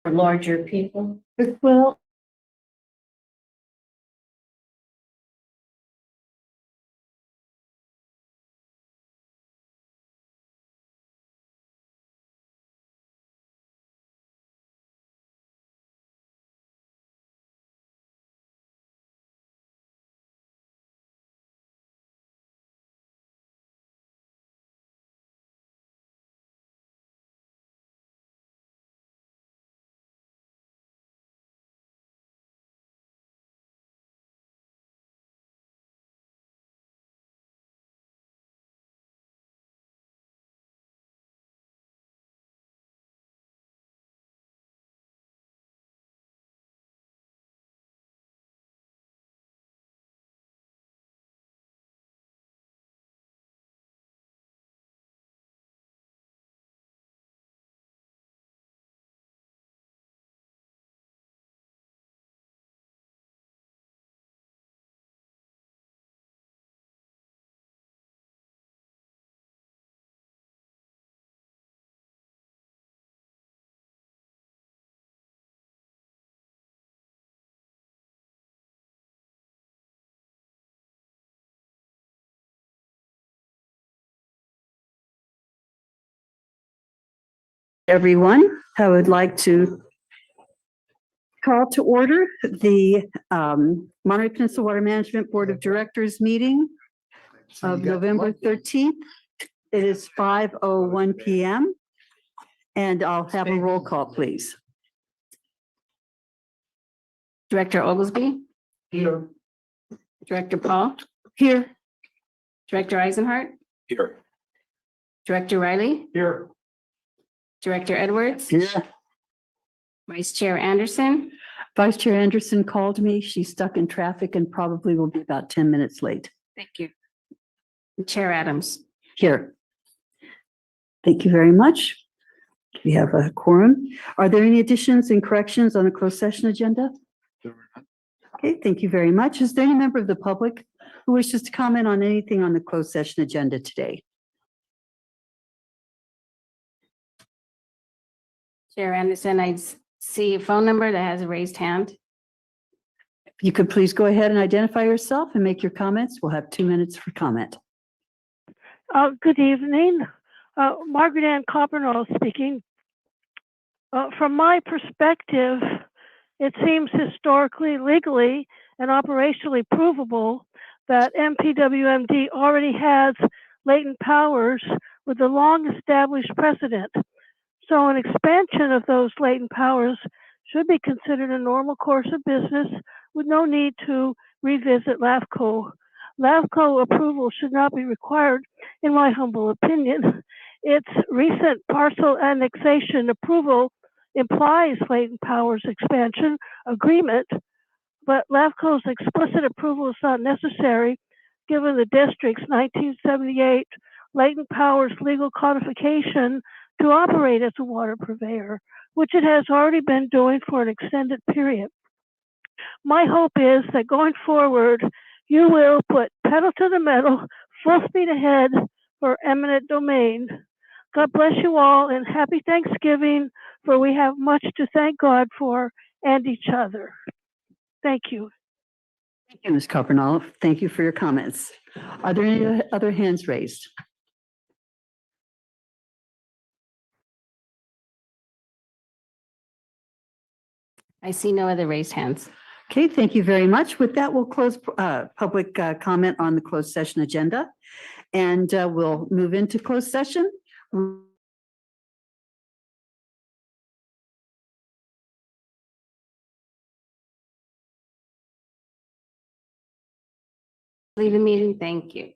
for larger people. Well, everyone, I would like to call to order the Monterey Peninsula Water Management Board of Directors meeting of November 13th. It is 5:01 p.m. and I'll have a roll call, please. Director Oglesby, Here. Director Paul, Here. Director Eisenhart, Here. Director Riley, Here. Director Edwards, Here. Vice Chair Anderson, Vice Chair Anderson called me. She's stuck in traffic and probably will be about 10 minutes late. thank you. And Chair Adams. Here. Thank you very much. We have a quorum. Are there any additions and corrections on the closed session agenda? Okay, thank you very much. Is there any member of the public who wishes to comment on anything on the closed session agenda today? Chair Anderson, I see a phone number that has a raised hand. If you could please go ahead and identify yourself and make your comments. We'll have 2 minutes for comment. Good evening. Margaret Ann Coppernoll speaking. From my perspective, it seems historically, legally, and operationally provable that MPWMD already has latent powers with a long-established precedent. So an expansion of those latent powers should be considered a normal course of business with no need to revisit LAFCO. LAFCO approval should not be required, in my humble opinion. Its recent parcel annexation approval implies latent powers expansion agreement, but LAFCO's explicit approval is not necessary given the district's 1978 latent powers legal codification to operate as a water purveyor, which it has already been doing for an extended period. My hope is that going forward, you will put pedal to the metal, full speed ahead for eminent domain. God bless you all and happy Thanksgiving, for we have much to thank God for and each other. Thank you. Thank you, Ms. Coppernoll. Thank you for your comments. Are there any other hands raised? I see no other raised hands. Okay, thank you very much. With that, we'll close public comment on the closed session agenda, and we'll move into closed session. Leave the meeting. Thank you.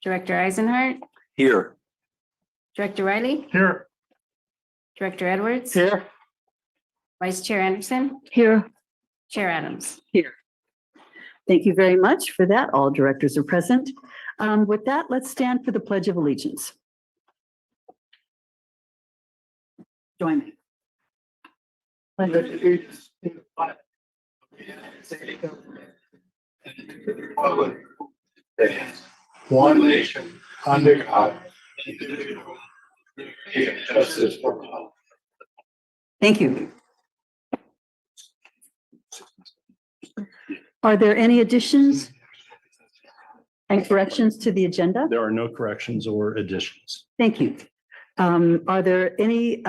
Director Eisenhart, Here. Director Riley, Here. Director Edwards, Here. Vice Chair Anderson, Here. Chair Adams. Thank you very much for that. All directors are present. With that, let's stand for the Pledge of Allegiance. Join me. Pledge of Allegiance to the flag of the United States of America and to the republic that stands one nation under God, indivisible, with liberty and justice for all. Thank you. Are there any additions and corrections to the agenda? There are no corrections or additions. Thank you. Are there any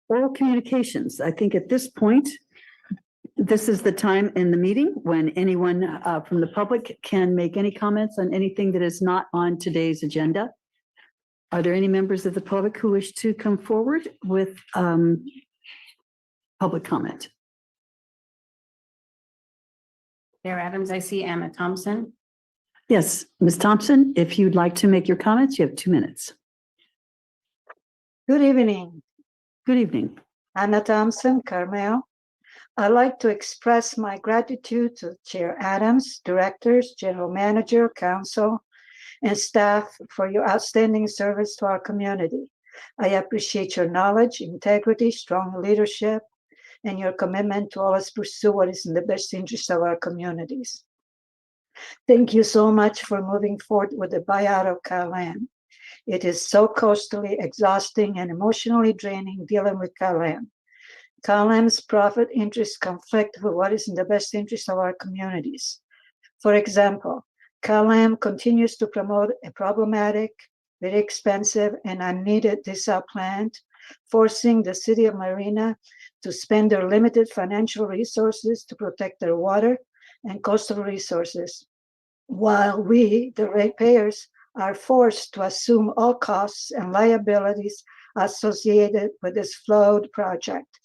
oral communications? I think at this point, this is the time in the meeting when anyone from the public can make any comments on anything that is not on today's agenda. Are there any members of the public who wish to come forward with public comment? Chair Adams, I see Anna Thompson. Yes, Ms. Thompson, if you'd like to make your comments, you have 2 minutes. Good evening, Good evening. Anna Thompson, Carmel. I'd like to express my gratitude to Chair Adams, directors, general manager, council, and staff for your outstanding service to our community. I appreciate your knowledge, integrity, strong leadership, and your commitment to always pursue what is in the best interest of our communities. Thank you so much for moving forward with the buyout of Cal-Am. It is so costly, exhausting, and emotionally draining dealing with Cal-Am. Cal-Am's profit interests conflict with what is in the best interest of our communities. For example, Cal-Am continues to promote a problematic, very expensive, and unneeded desal plant, forcing the city of Marina to spend their limited financial resources to protect their water and coastal resources, while we, the ratepayers, are forced to assume all costs and liabilities associated with this flawed project.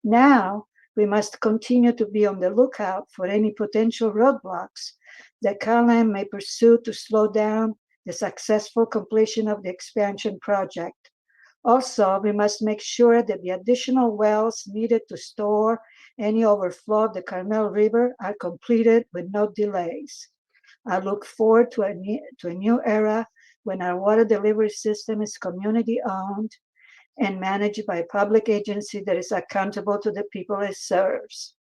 Now, we must continue to be on the lookout for any potential roadblocks that Cal-Am may pursue to slow down the successful completion of the expansion project. Also, we must make sure that the additional wells needed to store any overflow of the Carmel River are completed with no delays. I look forward to a new era when our water delivery system is community-owned and managed by a public agency that is accountable to the people it serves.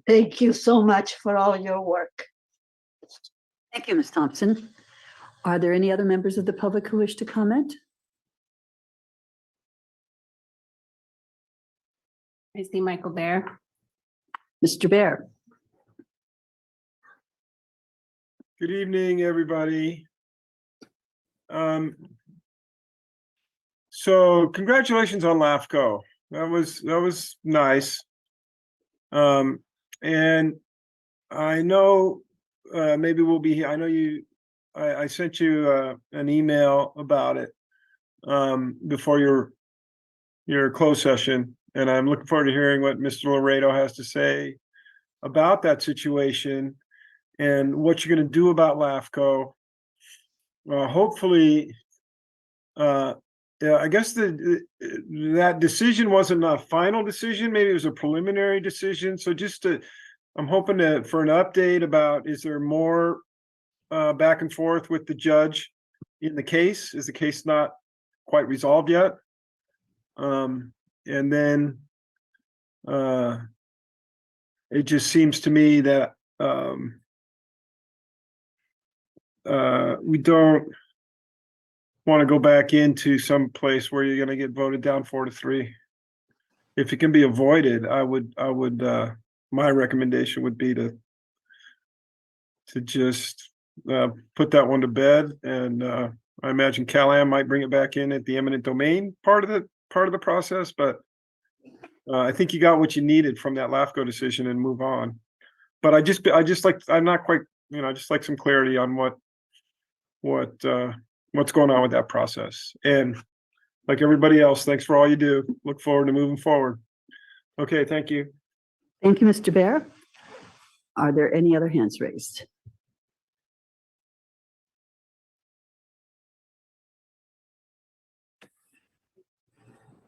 Thank you so much for all your work. Thank you, Ms. Thompson. Are there any other members of the public who wish to comment? I see Michael Bear. Mr. Bear. Good evening, everybody. So congratulations on LAFCO. That was nice. And I know maybe we'll be. I know I sent you an email about it before your closed session, and I'm looking forward to hearing what Mr. Laredo has to say about that situation and what you're going to do about LAFCO. Hopefully, I guess that decision wasn't a final decision. Maybe it was a preliminary decision. So I'm hoping for an update about, is there more back and forth with the judge in the case? Is the case not quite resolved yet? And then it just seems to me that we don't want to go back into some place where you're going to get voted down 4-3. If it can be avoided, I would my recommendation would be to just put that one to bed. And I imagine Cal-Am might bring it back in at the eminent domain part of the process, but I think you got what you needed from that LAFCO decision and move on. But I just like, I'm not quite, I just like some clarity on what's going on with that process. And like everybody else, thanks for all you do. Look forward to moving forward. Okay, thank you. Thank you, Mr. Bear. Are there any other hands raised?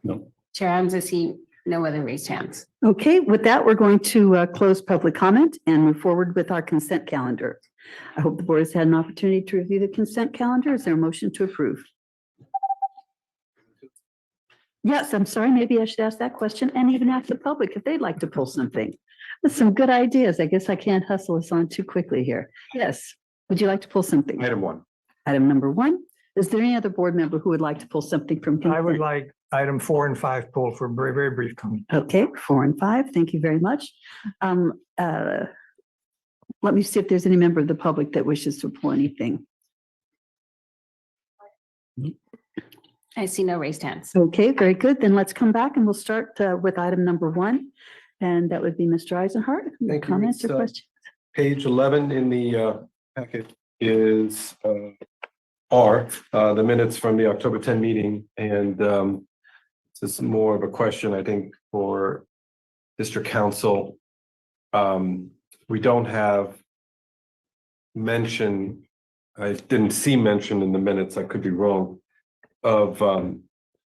No. Chair Adams, I see no other raised hands. Okay, with that, we're going to close public comment and move forward with our consent calendar. I hope the board has had an opportunity to review the consent calendar. Is there a motion to approve? Yes, I'm sorry, maybe I should ask that question and even ask the public if they'd like to pull something. That's some good ideas. I guess I can't hustle us on too quickly here. Yes, would you like to pull something? Item 1. Item number 1. Is there any other board member who would like to pull something from I would consent? like item 4 and 5 pulled for very, very brief comment. Okay, 4 and 5. Thank you very much. Let me see if there's any member of the public that wishes to pull anything. I see no raised hands. Okay, very good. Then let's come back and we'll start with item number 1. And that would be Mr. Eisenhart. Thank you. Comments or It's, questions? Page 11 in the packet is the minutes from the October 10 meeting. And this is more of a question, I think, for District Council. We don't have mention, I didn't see mention in the minutes, I could be wrong, of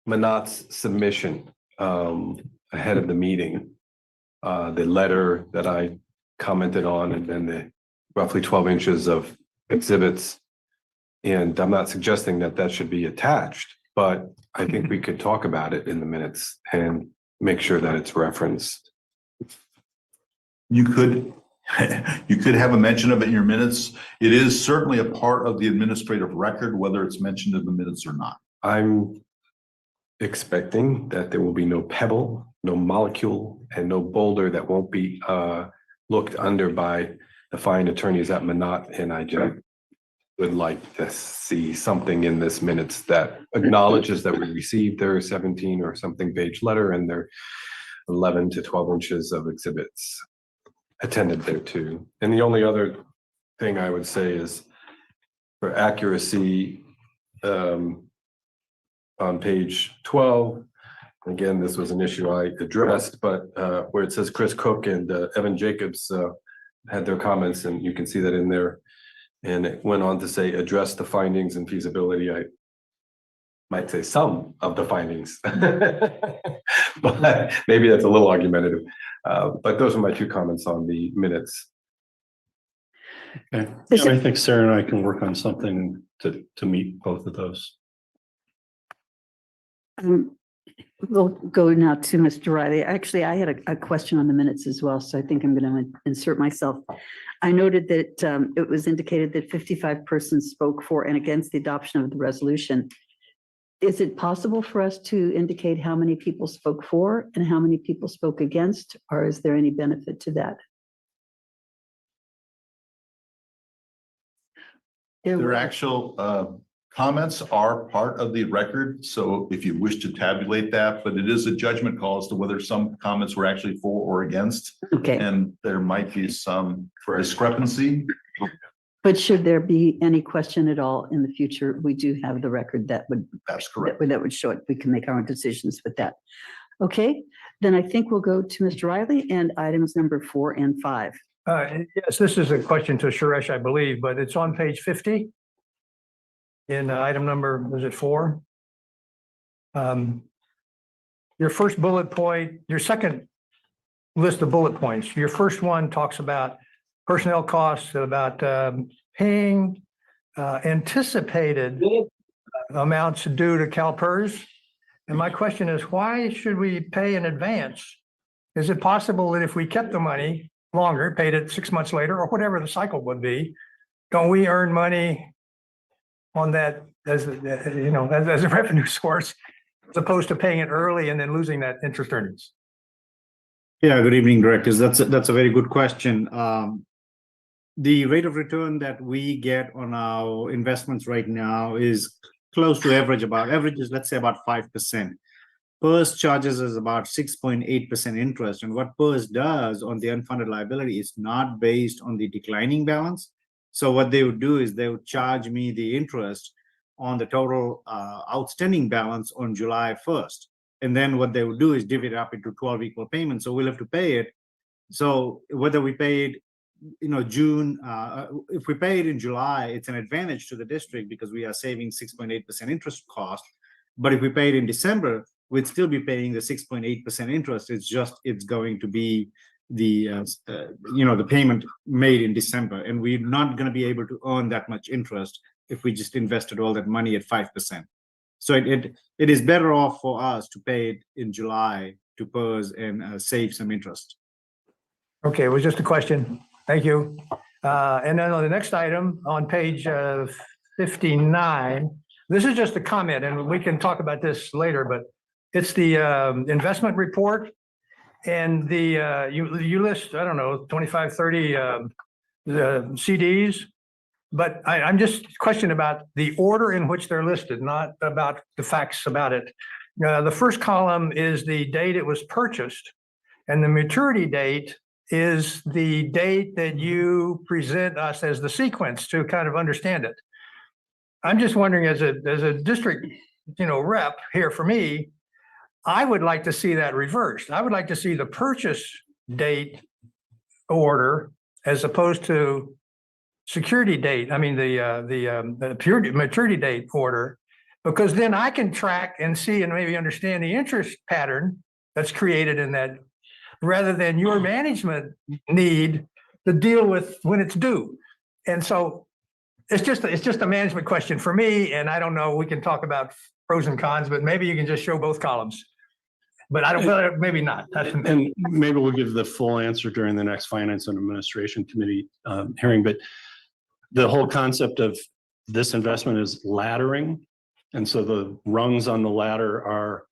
Manat's submission ahead of the meeting. The letter that I commented on, and then the roughly 12 inches of exhibits. And I'm not suggesting that that should be attached, but I think we could talk about it in the minutes and make sure that it's referenced. You could have a mention of it in your minutes. It is certainly a part of the administrative record, whether it's mentioned in the minutes or not. I'm expecting that there will be no pebble, no molecule, and no boulder that won't be looked under by the fine attorneys at Manat. And I just would like to see something in this minutes that acknowledges that we received their 17 or something page letter and their 11 to 12 inches of exhibits attended there too. And the only other thing I would say is for accuracy, on page 12, again, this was an issue I addressed, but where it says Chris Cook and Evan Jacobs had their comments, and you can see that in there. And it went on to say, address the findings and feasibility. I might say some of the findings, but maybe that's a little argumentative. But those are my 2 comments on the minutes. Okay. And I think Sarah and I can work on something to meet both of those. We'll go now to Mr. Riley. Actually, I had a question on the minutes as well, so I think I'm going to insert myself. I noted that it was indicated that 55 persons spoke for and against the adoption of the resolution. Is it possible for us to indicate how many people spoke for and how many people spoke against, or is there any benefit to that? Their actual comments are part of the record. So if you wish to tabulate that, but it is a judgment call as to whether some comments were actually for or against. Okay, And there might be some discrepancy. but should there be any question at all in the future, we do have the record that would That's correct. that would show it. We can make our own decisions with that. Okay, then I think we'll go to Mr. Riley and items number 4 and 5. Yes, this is a question to Suresh, I believe, but it's on page 50. In item number, was it 4? Your first bullet point, your second list of bullet points, your first one talks about personnel costs, about paying anticipated amounts due to CalPERS. And my question is, why should we pay in advance? Is it possible that if we kept the money longer, paid it 6 months later, or whatever the cycle would be, don't we earn money on that as a revenue source, as opposed to paying it early and then losing that interest earnings? Yeah, good evening, directors. That's a very good question. The rate of return that we get on our investments right now is close to average is, let's say, about 5%. PERS charges us about 6.8% interest. And what PERS does on the unfunded liability is not based on the declining balance. So what they would do is they would charge me the interest on the total outstanding balance on July 1st. And then what they would do is divvy it up into 12 equal payments. So we'll have to pay it. So whether we paid, June, if we pay it in July, it's an advantage to the district because we are saving 6.8% interest cost. But if we pay it in December, we'd still be paying the 6.8% interest. It's going to be the payment made in December, and we're not going to be able to earn that much interest if we just invested all that money at 5%. So it is better off for us to pay it in July to PERS and save some interest. Okay, it was just a question. Thank you. And then on the next item on page 59, this is just a comment, and we can talk about this later, but it's the investment report. And you list, I don't know, 25, 30 CDs, but I'm just questioning about the order in which they're listed, not about the facts about it. The first column is the date it was purchased, and the maturity date is the date that you present us as the sequence to kind of understand it. I'm just wondering, as a district, rep here for me, I would like to see that reversed. I would like to see the purchase date order as opposed to security date. I mean, the maturity date order, because then I can track and see and maybe understand the interest pattern that's created in that, rather than your management need to deal with when it's due. And so it's just a management question for me. And I don't know, we can talk about pros and cons, but maybe you can just show both columns. But I don't, maybe not. And maybe we'll give the full answer during the next Finance and Administration Committee hearing. But the whole concept of this investment is laddering. And so the rungs on the ladder are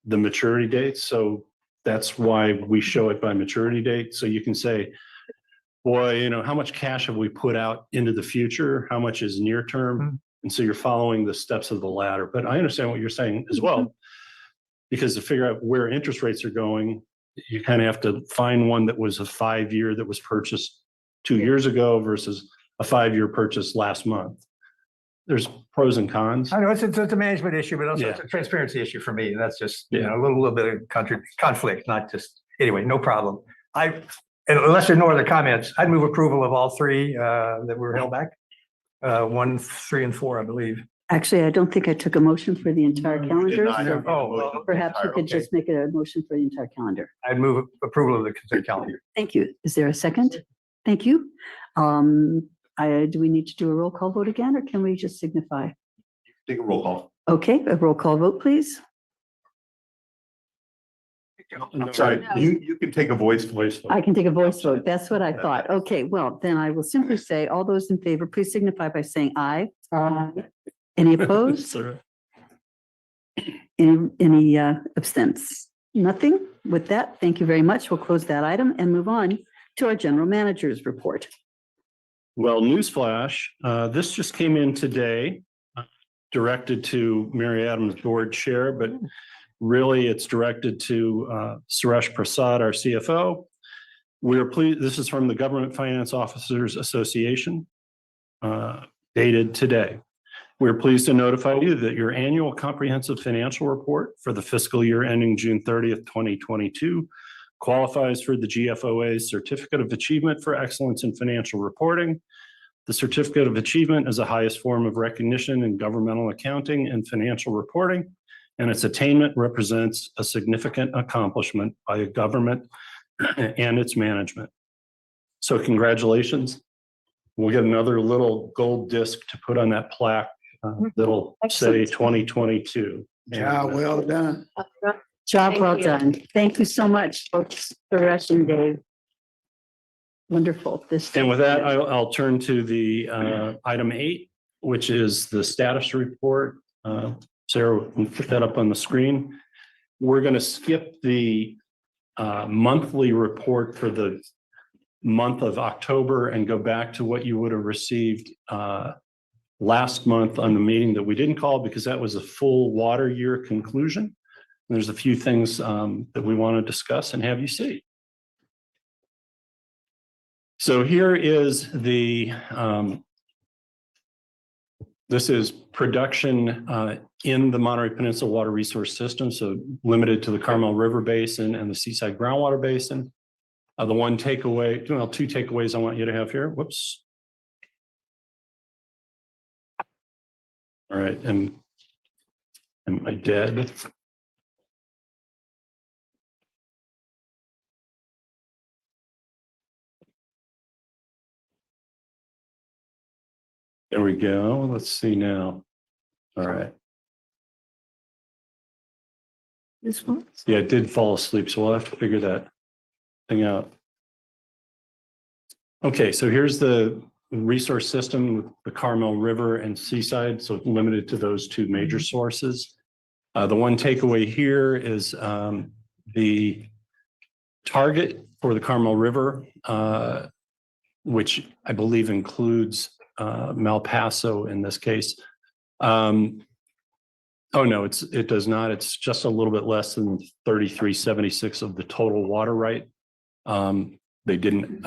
the maturity dates. So that's why we show it by maturity date. So you can say, boy, how much cash have we put out into the future? How much is near term? Mm-hmm. And so you're following the steps of the ladder. But I understand what you're saying as well. Because to figure out where interest rates are going, you kind of have to find one that was a 5-year that was purchased 2 years ago versus a 5-year purchase last month. There's pros and cons. I know it's a management issue, but also it's a transparency issue for me. That's just a little bit of conflict, not just anyway. No problem. Unless there are no other comments, I'd move approval of all three that were held back. 1, 3, and 4, I believe. Actually, I don't think I took a motion for the entire calendar. Oh, perhaps we could just make a motion for the entire calendar. I'd move approval of the consent calendar. Thank you. Is there a second? Thank you. Do we need to do a roll call vote again, or can we just signify? Take a roll call. Okay, a roll call vote, please. I'm sorry, you can take a voice vote. I can take a voice vote. That's what I thought. Okay, well, then I will simply say, all those in favor, please signify by saying aye. Any opposed? Any abstentions? Nothing? With that, thank you very much. We'll close that item and move on to our general manager's report. Well, newsflash, this just came in today, directed to Mary Adams board chair, but really it's directed to Suresh Prasad, our CFO. We're pleased, this is from the Government Finance Officers Association, dated today. We're pleased to notify you that your annual comprehensive financial report for the fiscal year ending June 30th, 2022 qualifies for the GFOA's Certificate of Achievement for Excellence in Financial Reporting. The Certificate of Achievement is the highest form of recognition in governmental accounting and financial reporting, and its attainment represents a significant accomplishment by a government and its management. So congratulations. We'll get another little gold disc to put on that plaque that'll say 2022. Yeah, well done. Job well done. Thank you so much, folks, Suresh and Dave. Wonderful. And with that, I'll turn to the item 8, which is the status report. Sarah, we'll put that up on the screen. We're going to skip the monthly report for the month of October and go back to what you would have received last month on the meeting that we didn't call, because that was a full water year conclusion. There's a few things that we want to discuss and have you see. So here is the, this is production in the Monterey Peninsula Water Resource System, so limited to the Carmel River Basin and the Seaside Groundwater Basin. The one takeaway, well, 2 takeaways I want you to have here. Whoops. All right, am I dead? There we go. Let's see now. All right. This one? Yeah, I did fall asleep, so we'll have to figure that thing out. Okay, so here's the resource system with the Carmel River and Seaside, so it's limited to those two major sources. The one takeaway here is the target for the Carmel River, which I believe includes Malpaso in this case. Oh, no, it does not. It's just a little bit less than 3376 of the total water right. They didn't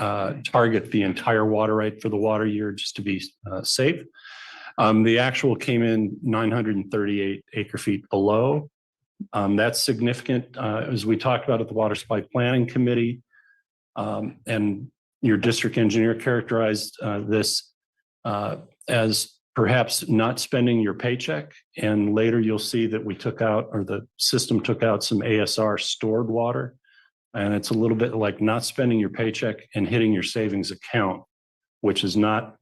target the entire water right for the water year just to be safe. The actual came in 938 acre feet below. That's significant, as we talked about at the Water Supply Planning Committee. And your district engineer characterized this as perhaps not spending your paycheck. And later you'll see that we took out, or the system took out, some ASR stored water. And it's a little bit like not spending your paycheck and hitting your savings account, which is not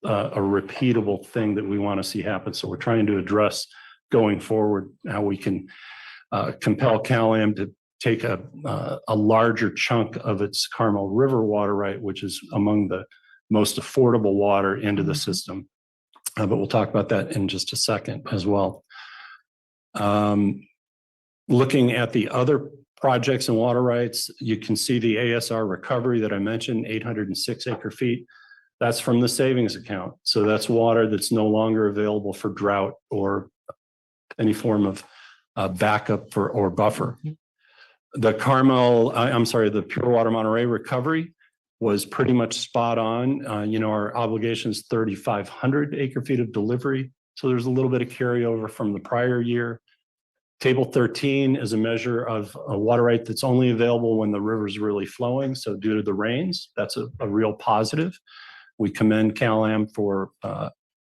a repeatable thing that we want to see happen. So we're trying to address going forward how we can compel Cal-Am to take a larger chunk of its Carmel River water right, which is among the most affordable water into the system. But we'll talk about that in just a second as well. Looking at the other projects and water rights, you can see the ASR recovery that I mentioned, 806 acre feet. That's from the savings account. So that's water that's no longer available for drought or any form of backup or buffer. The the Pure Water Monterey recovery was pretty much spot on. Our obligation is 3,500 acre feet of delivery. So there's a little bit of carryover from the prior year. Table 13 is a measure of a water right that's only available when the river's really flowing. So due to the rains, that's a real positive. We commend Cal-Am for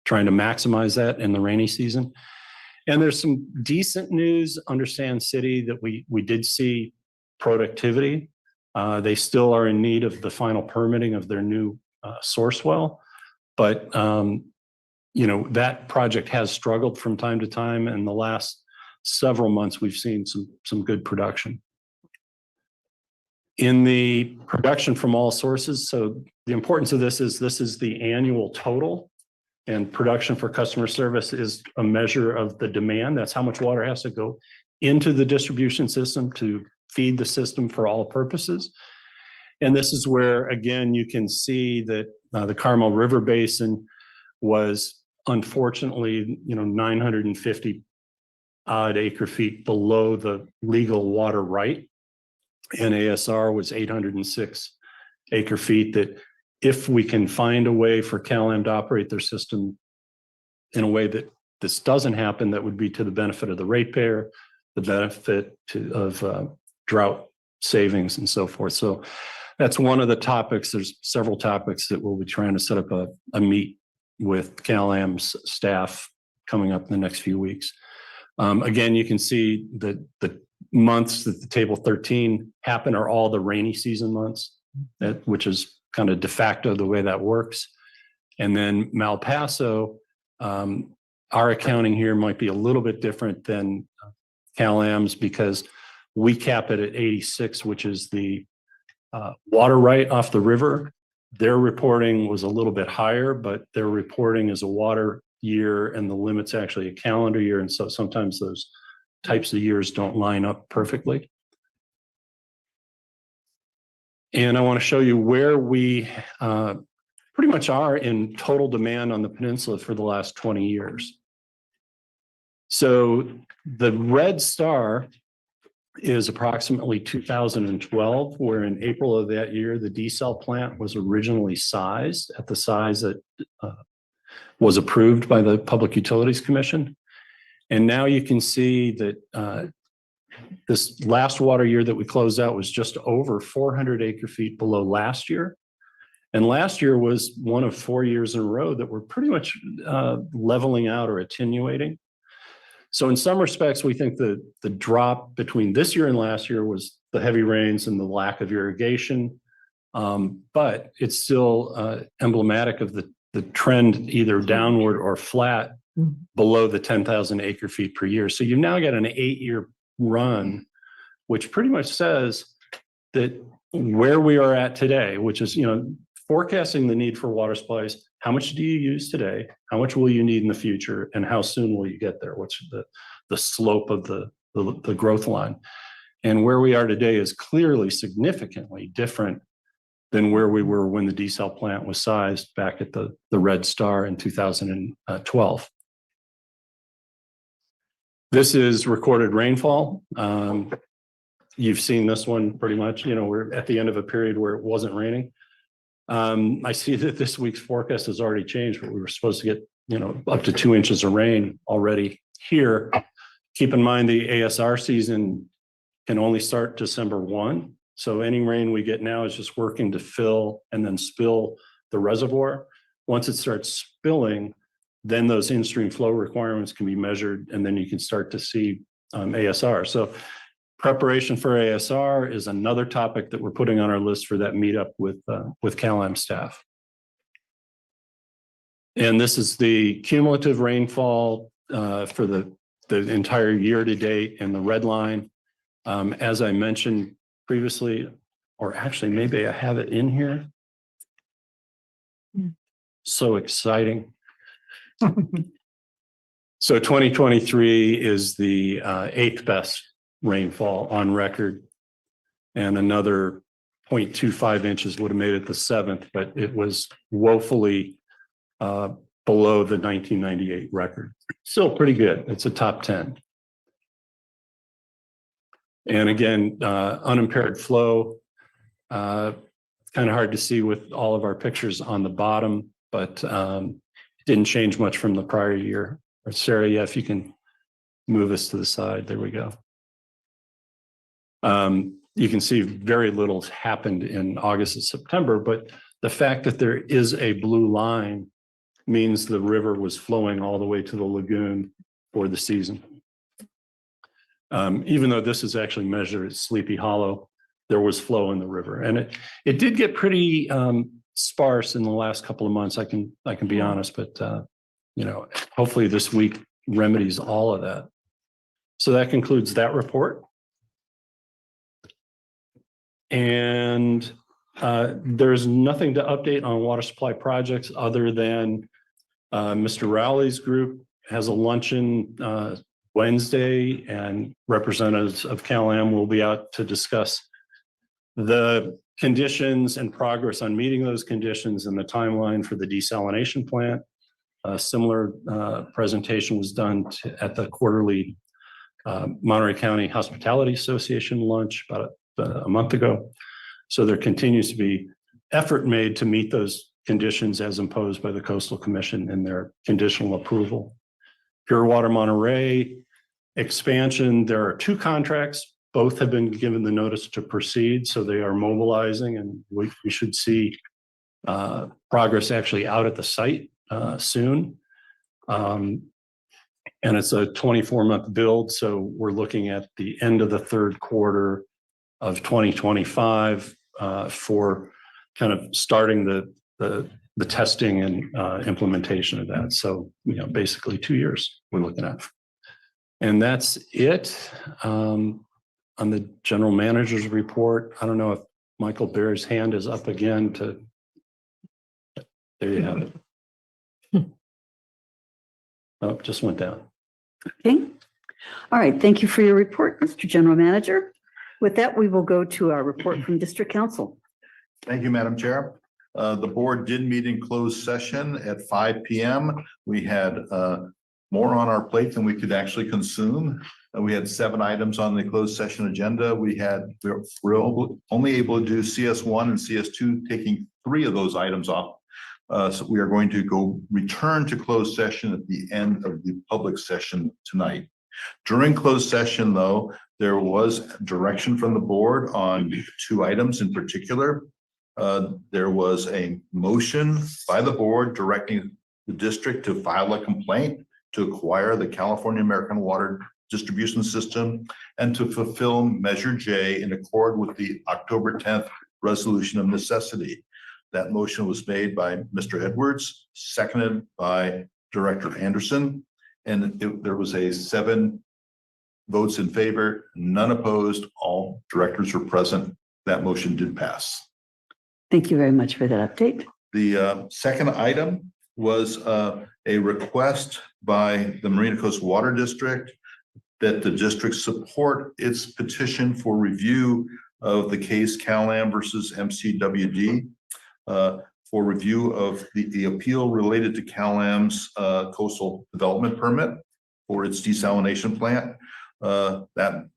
trying to maximize that in the rainy season. And there's some decent news under Sand City that we did see productivity. They still are in need of the final permitting of their new source well. But, that project has struggled from time to time. And the last several months, we've seen some good production. In the production from all sources, so the importance of this is the annual total, and production for customer service is a measure of the demand. That's how much water has to go into the distribution system to feed the system for all purposes. And this is where, again, you can see that the Carmel River Basin was unfortunately, 950 odd acre feet below the legal water right. And ASR was 806 acre feet. That if we can find a way for Cal-Am to operate their system in a way that this doesn't happen, that would be to the benefit of the ratepayer, the benefit of drought savings and so forth. So that's one of the topics. There's several topics that we'll be trying to set up a meet with Cal-Am's staff coming up in the next few weeks. Again, you can see that the months that the table 13 happen are all the rainy season months, which is kind of de facto the way that works. And then Malpaso, our accounting here might be a little bit different than Cal-Am's because we cap it at 86, which is the water right off the river. Their reporting was a little bit higher, but their reporting is a water year and the limit's actually a calendar year. And so sometimes those types of years don't line up perfectly. And I want to show you where we pretty much are in total demand on the peninsula for the last 20 years. So the red star is approximately 2012, where in April of that year, the desal plant was originally sized at the size that was approved by the Public Utilities Commission. And now you can see that this last water year that we closed out was just over 400 acre feet below last year. And last year was one of 4 years in a row that were pretty much leveling out or attenuating. So in some respects, we think the drop between this year and last year was the heavy rains and the lack of irrigation. But it's still emblematic of the the trend either downward or flat below the 10,000 acre feet per year. So you've now got an 8-year run, which pretty much says that where we are at today, which is, forecasting the need for water supplies, how much do you use today? How much will you need in the future? And how soon will you get there? What's the slope of the growth line? And where we are today is clearly significantly different than where we were when the desal plant was sized back at the Red Star in 2012. This is recorded rainfall. You've seen this one pretty much, we're at the end of a period where it wasn't raining. I see that this week's forecast has already changed, but we were supposed to get, up to 2 inches of rain already here. Keep in mind the ASR season can only start December 1. So any rain we get now is just working to fill and then spill the reservoir. Once it starts spilling, then those in-stream flow requirements can be measured, and then you can start to see ASR. So preparation for ASR is another topic that we're putting on our list for that meetup with CalAm staff. And this is the cumulative rainfall for the entire year to date in the red line. As I mentioned previously, or actually maybe I have it in here. So exciting. So 2023 is the 8th best rainfall on record, and another 0.25 inches would have made it the 7th, but it was woefully below the 1998 record. Still pretty good. It's a top 10. And again, unimpaired flow, kind of hard to see with all of our pictures on the bottom, but didn't change much from the prior year. Or Sarah, yeah, if you can move us to the side, there we go. You can see very little happened in August and September, but the fact that there is a blue line means the river was flowing all the way to the lagoon for the season. Even though this is actually measured at Sleepy Hollow, there was flow in the river, and it did get pretty sparse in the last couple of months. I can be honest, but hopefully this week remedies all of that. So that concludes that report. And there's nothing to update on water supply projects other than Mr. Rowley's group has a luncheon Wednesday, and representatives of CalAm will be out to discuss the conditions and progress on meeting those conditions and the timeline for the desalination plant. A similar presentation was done at the quarterly Monterey County Hospitality Association lunch about a month ago. So there continues to be effort made to meet those conditions as imposed by the Coastal Commission in their conditional approval. Pure Water Monterey expansion, there are 2 contracts. Both have been given the notice to proceed, so they are mobilizing, and we should see progress actually out at the site soon. And it's a 24-month build, so we're looking at the end of the 3rd quarter of 2025 for kind of starting the testing and implementation of that. So, basically 2 years we're looking at. And that's it on the general manager's report. I don't know if Michael Bear's hand is up again there you have it. Oh, just went down. Okay. All right. Thank you for your report, Mr. General Manager. With that, we will go to our report from District Council. Thank you, Madam Chair. The board did meet in closed session at 5 p.m. We had more on our plate than we could actually consume. We had 7 items on the closed session agenda. We're only able to do CS1 and CS2, taking 3 of those items off. So we are going to return to closed session at the end of the public session tonight. During closed session, though, there was direction from the board on 2 items in particular. There was a motion by the board directing the district to file a complaint to acquire the California American Water Distribution System and to fulfill Measure J in accord with the October 10th resolution of necessity. That motion was made by Mr. Edwards, seconded by Director Anderson. And there was a 7 votes in favor, none opposed, all directors were present. That motion did pass. Thank you very much for that update. The second item was a request by the Marina Coast Water District that the district support its petition for review of the case CalAm versus MCWD, for review of the appeal related to CalAm's coastal development permit for its desalination plant. That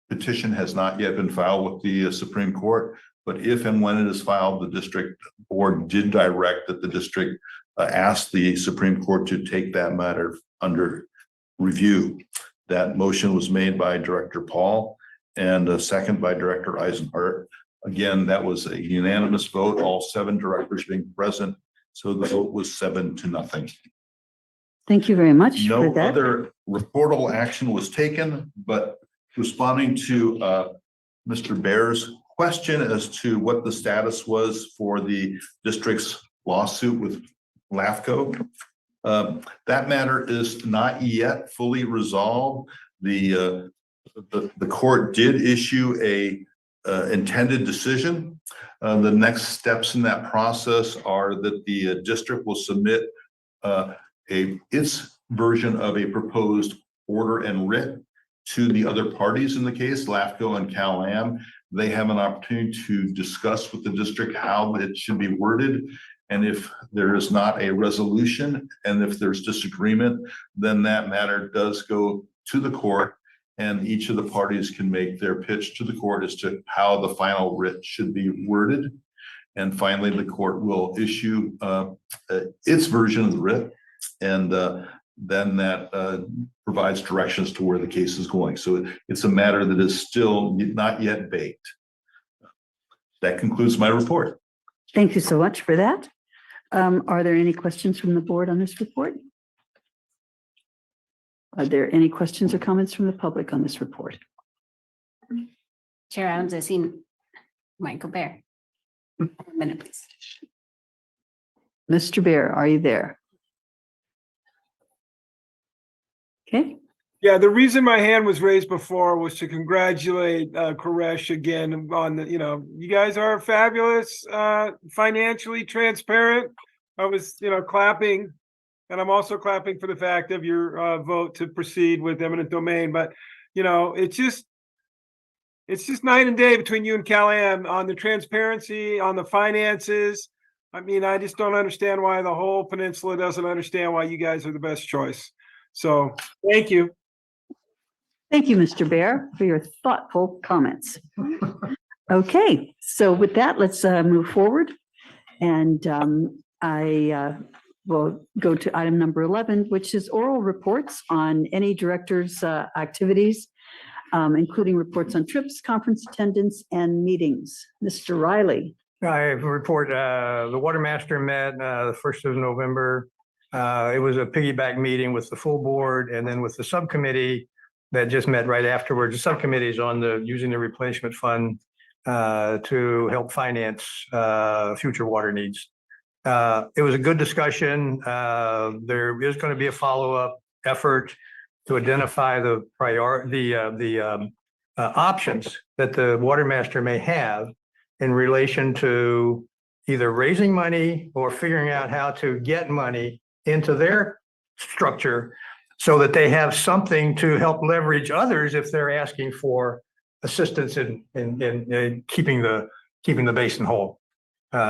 petition has not yet been filed with the Supreme Court, but if and when it is filed, the district board did direct that the district ask the Supreme Court to take that matter under review. That motion was made by Director Paul and a second by Director Eisenhart. Again, that was a unanimous vote, all 7 directors being present. So the vote was 7-0. Thank you very much for No that. other reportable action was taken, but responding to Mr. Bear's question as to what the status was for the district's lawsuit with LAFCO. That matter is not yet fully resolved. The court did its intended decision. The next steps in that process are that the district will submit its version of a proposed order and writ to the other parties in the case, LAFCO and CalAm. They have an opportunity to discuss with the district how it should be worded. And if there is not a resolution and if there's disagreement, then that matter does go to the court and each of the parties can make their pitch to the court as to how the final writ should be worded. And finally, the court will issue its version of the writ, and then that provides directions to where the case is going. So it's a matter that is still not yet baked. That concludes my report. Thank you so much for that. Are there any questions from the board on this report? Are there any questions or comments from the public on this report? Chair Adams, I see Michael Bear. A minute, please. Mr. Bear, are you there? Okay, Yeah, the reason my hand was raised before was to congratulate Koresh again on the, you guys are fabulous, financially transparent. I was, clapping, and I'm also clapping for the fact of your vote to proceed with eminent domain. But, it's just night and day between you and CalAm on the transparency, on the finances. I mean, I just don't understand why the whole peninsula doesn't understand why you guys are the best choice. So thank you. thank you, Mr. Bear, for your thoughtful comments. Okay, so with that, let's move forward. And I will go to item number 11, which is oral reports on any director's activities, including reports on trips, conference attendance, and meetings. Mr. Riley. I report, the water master met the 1st of November. It was a piggyback meeting with the full board and then with the subcommittee that just met right afterwards. The subcommittee is on using the replacement fund to help finance future water needs. It was a good discussion. There is going to be a follow-up effort to identify the options that the water master may have in relation to either raising money or figuring out how to get money into their structure so that they have something to help leverage others if they're asking for assistance in keeping the basin whole.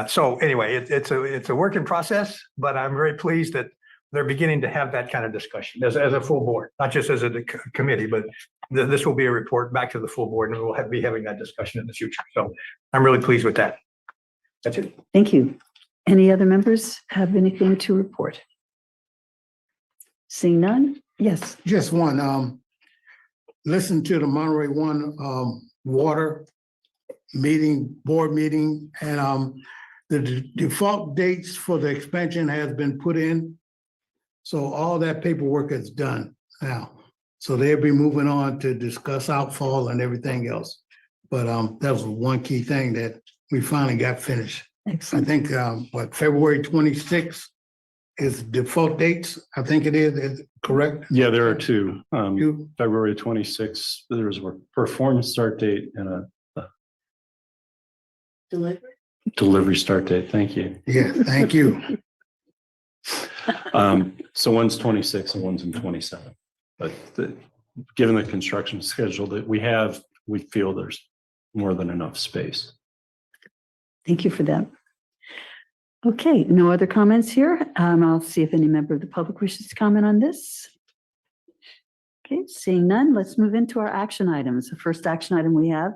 So anyway, it's a work in process, but I'm very pleased that they're beginning to have that kind of discussion as a full board, not just as a committee, but this will be a report back to the full board and we'll be having that discussion in the future. So I'm really pleased with that. That's it. Thank you. Any other members have anything to report? Seeing none? Yes. Just one, listen to the Monterey One water board meeting, and the default dates for the expansion has been put in. So all that paperwork is done now. So they'll be moving on to discuss outfall and everything else. But that was one key thing that we finally got finished. I Excellent. think, February 26th is default dates. I think it is correct? Yeah, there are two. You, February 26th, there's a performance start date and a delivery start date. Thank you. yeah, thank you. So one's 26 and one's in 27. But given the construction schedule that we have, we feel there's more than enough space. Thank you for that. Okay, no other comments here. I'll see if any member of the public wishes to comment on this. Okay, seeing none, let's move into our action items. The first action item we have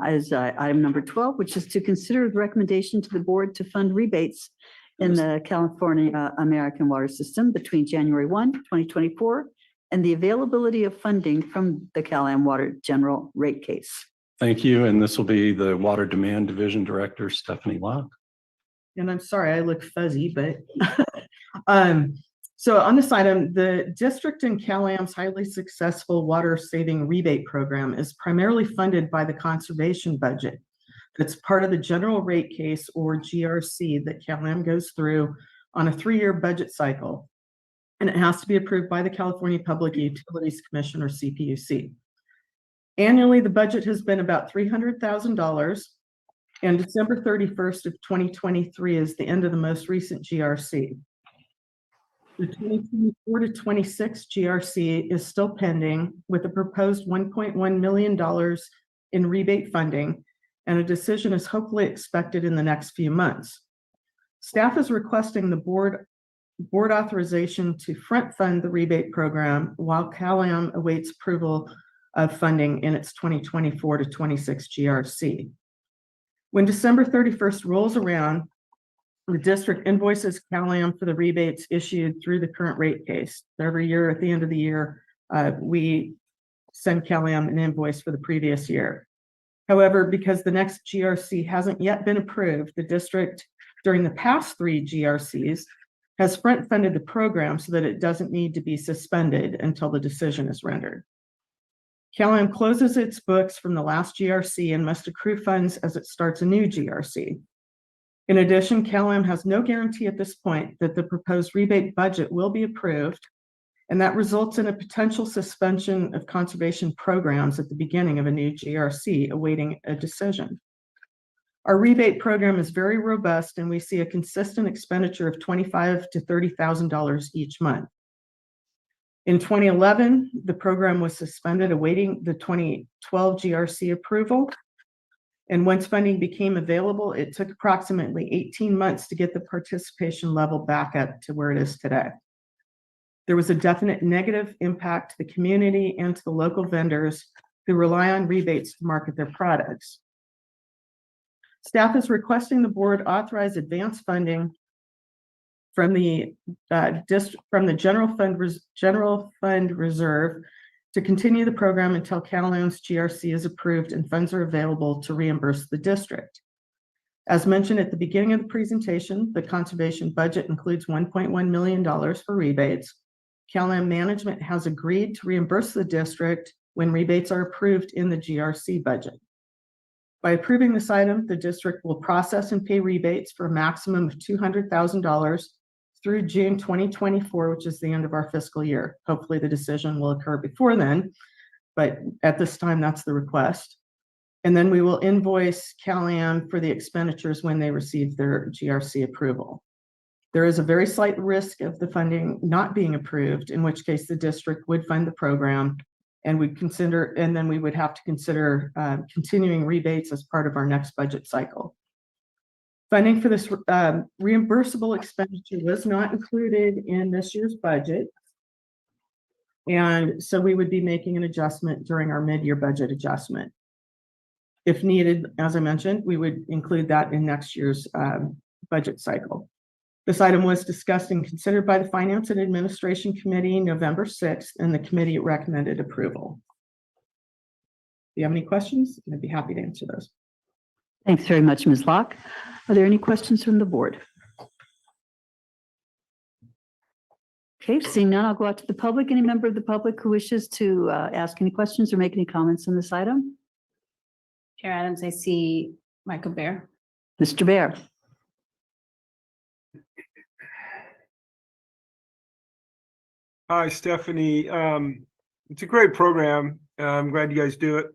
is item number 12, which is to consider the recommendation to the board to fund rebates in the California American Water System between January 1, 2024, and the availability of funding from the Cal-Am Water General Rate Case. Thank you. And this will be the Water Demand Division Director, Stephanie Locke. And I'm sorry, I look fuzzy, but so on this item, the district and Cal-Am's highly successful water saving rebate program is primarily funded by the conservation budget. It's part of the general rate case, or GRC, that Cal-Am goes through on a 3-year budget cycle. And it has to be approved by the California Public Utilities Commission, or CPUC. Annually, the budget has been about $300,000, and December 31st of 2023 is the end of the most recent GRC. The 2024 to 26 GRC is still pending, with a proposed $1.1 million in rebate funding, and a decision is hopefully expected in the next few months. Staff is requesting the board authorization to front fund the rebate program while Cal-Am awaits approval of funding in its 2024 to 26 GRC. When December 31st rolls around, the district invoices Cal-Am for the rebates issued through the current rate case. Every year at the end of the year, we send Cal-Am an invoice for the previous year. However, because the next GRC hasn't yet been approved, the district, during the past 3 GRCs, has front funded the program so that it doesn't need to be suspended until the decision is rendered. Cal-Am closes its books from the last GRC and must accrue funds as it starts a new GRC. In addition, Cal-Am has no guarantee at this point that the proposed rebate budget will be approved, and that results in a potential suspension of conservation programs at the beginning of a new GRC awaiting a decision. Our rebate program is very robust, and we see a consistent expenditure of $25,000 to $30,000 each month. In 2011, the program was suspended awaiting the 2012 GRC approval. And once funding became available, it took approximately 18 months to get the participation level back up to where it is today. There was a definite negative impact to the community and to the local vendors who rely on rebates to market their products. Staff is requesting the board authorize advance funding from the general fund reserve to continue the program until Cal-Am's GRC is approved and funds are available to reimburse the district. As mentioned at the beginning of the presentation, the conservation budget includes $1.1 million for rebates. Cal-Am management has agreed to reimburse the district when rebates are approved in the GRC budget. By approving this item, the district will process and pay rebates for a maximum of $200,000 through June 2024, which is the end of our fiscal year. Hopefully the decision will occur before then, but at this time, that's the request. And then we will invoice Cal-Am for the expenditures when they receive their GRC approval. There is a very slight risk of the funding not being approved, in which case the district would fund the program, and then we would have to consider continuing rebates as part of our next budget cycle. Funding for this reimbursable expenditure was not included in this year's budget. And so we would be making an adjustment during our mid-year budget adjustment. If needed, as I mentioned, we would include that in next year's budget cycle. This item was discussed and considered by the Finance and Administration Committee November 6th, and the committee recommended approval. If you have any questions, I'd be happy to answer those. Thanks very much, Ms. Locke. Are there any questions from the board? Okay, seeing none, I'll go out to the public. Any member of the public who wishes to ask any questions or make any comments on this item? Chair Adams, I see Michael Bear. Mr. Bear. Hi, Stephanie. It's a great program. I'm glad you guys do it.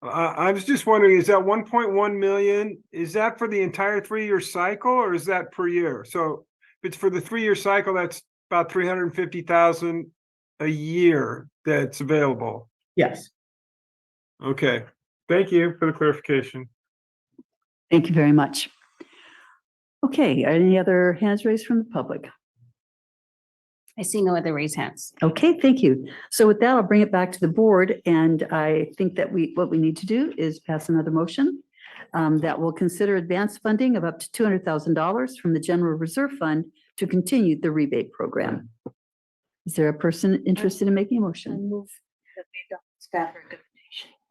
I was just wondering, is that 1.1 million, is that for the entire 3-year cycle or is that per year? So if it's for the 3-year cycle, that's about 350,000 a year that's available. Yes. Okay, thank you for the clarification. Thank you very much. Okay, any other hands raised from the public? I see no other raised hands. Okay, thank you. So with that, I'll bring it back to the board, and I think that what we need to do is pass another motion that will consider advance funding of up to $200,000 from the General Reserve Fund to continue the rebate program. Is there a person interested in making a motion?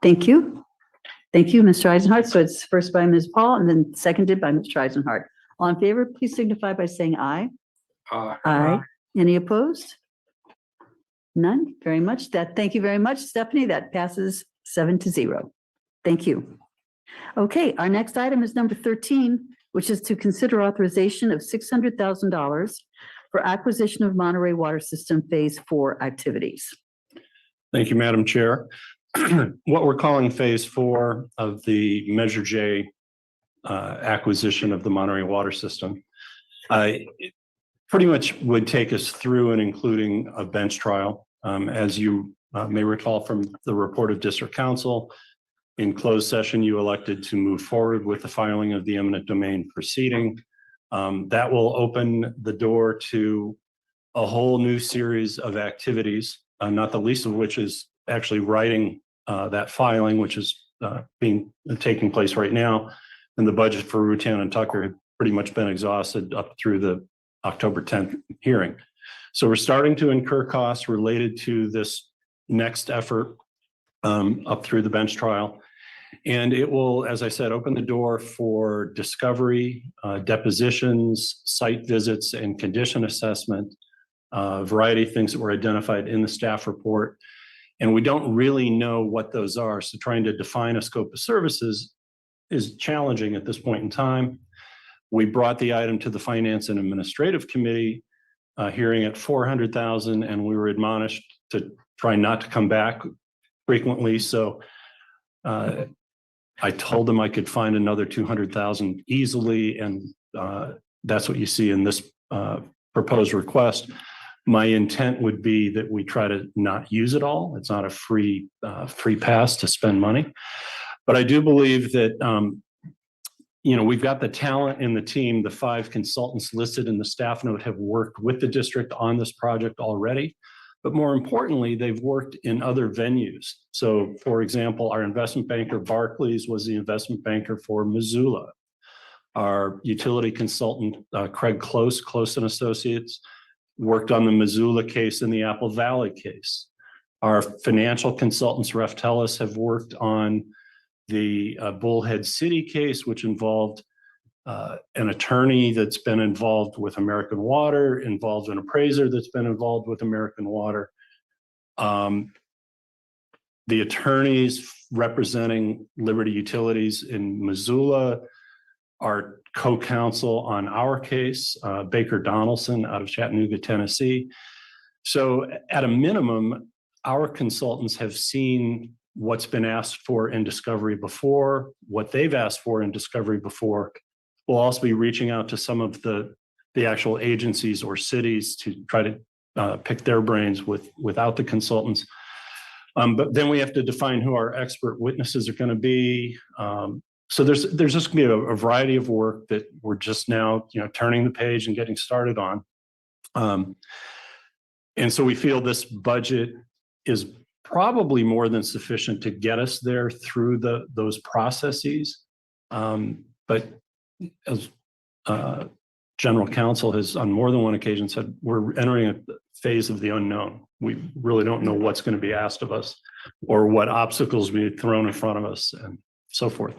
Thank you. Thank you, Mr. Eisenhart. So it's first by Ms. Paul and then seconded by Mr. Eisenhart. All in favor, please signify by saying aye. Aye. Any opposed? None? Very much. Thank you very much, Stephanie. That passes 7-0. Thank you. Okay, our next item is number 13, which is to consider authorization of $600,000 for acquisition of Monterey Water System Phase 4 activities. Thank you, Madam Chair. What we're calling Phase 4 of the Measure J acquisition of the Monterey Water System it pretty much would take us through and including a bench trial. As you may recall from the report of District Council, in closed session, you elected to move forward with the filing of the eminent domain proceeding. That will open the door to a whole new series of activities, not the least of which is actually writing that filing, which is taking place right now. And the budget for Rutan and Tucker had pretty much been exhausted up through the October 10th hearing. So we're starting to incur costs related to this next effort up through the bench trial. And it will, as I said, open the door for discovery, depositions, site visits, and condition assessment, a variety of things that were identified in the staff report. And we don't really know what those are. So trying to define a scope of services is challenging at this point in time. We brought the item to the Finance and Administrative Committee, hearing at 400,000, and we were admonished to try not to come back frequently. So I told them I could find another 200,000 easily, and that's what you see in this proposed request. My intent would be that we try to not use it all. It's not a free pass to spend money, but I do believe that we've got the talent in the team. The 5 consultants listed in the staff note have worked with the district on this project already. But more importantly, they've worked in other venues. So, for example, our investment banker, Barclays, was the investment banker for Missoula. Our utility consultant, Craig Close and Associates, worked on the Missoula case and the Apple Valley case. Our financial consultants, Ref Tellis, have worked on the Bullhead City case, which involved an attorney that's been involved with American Water, involved an appraiser that's been involved with American Water. The attorneys representing Liberty Utilities in Missoula are co-counsel on our case, Baker Donaldson out of Chattanooga, Tennessee. So at a minimum, our consultants have seen what's been asked for in discovery before, what they've asked for in discovery before. We'll also be reaching out to some of the actual agencies or cities to try to pick their brains without the consultants. But then we have to define who our expert witnesses are going to be. So there's just going to be a variety of work that we're just now turning the page and getting started on. And so we feel this budget is probably more than sufficient to get us there through those processes. But as General Counsel has on more than one occasion said, we're entering a phase of the unknown. We really don't know what's going to be asked of us or what obstacles will be thrown in front of us and so forth.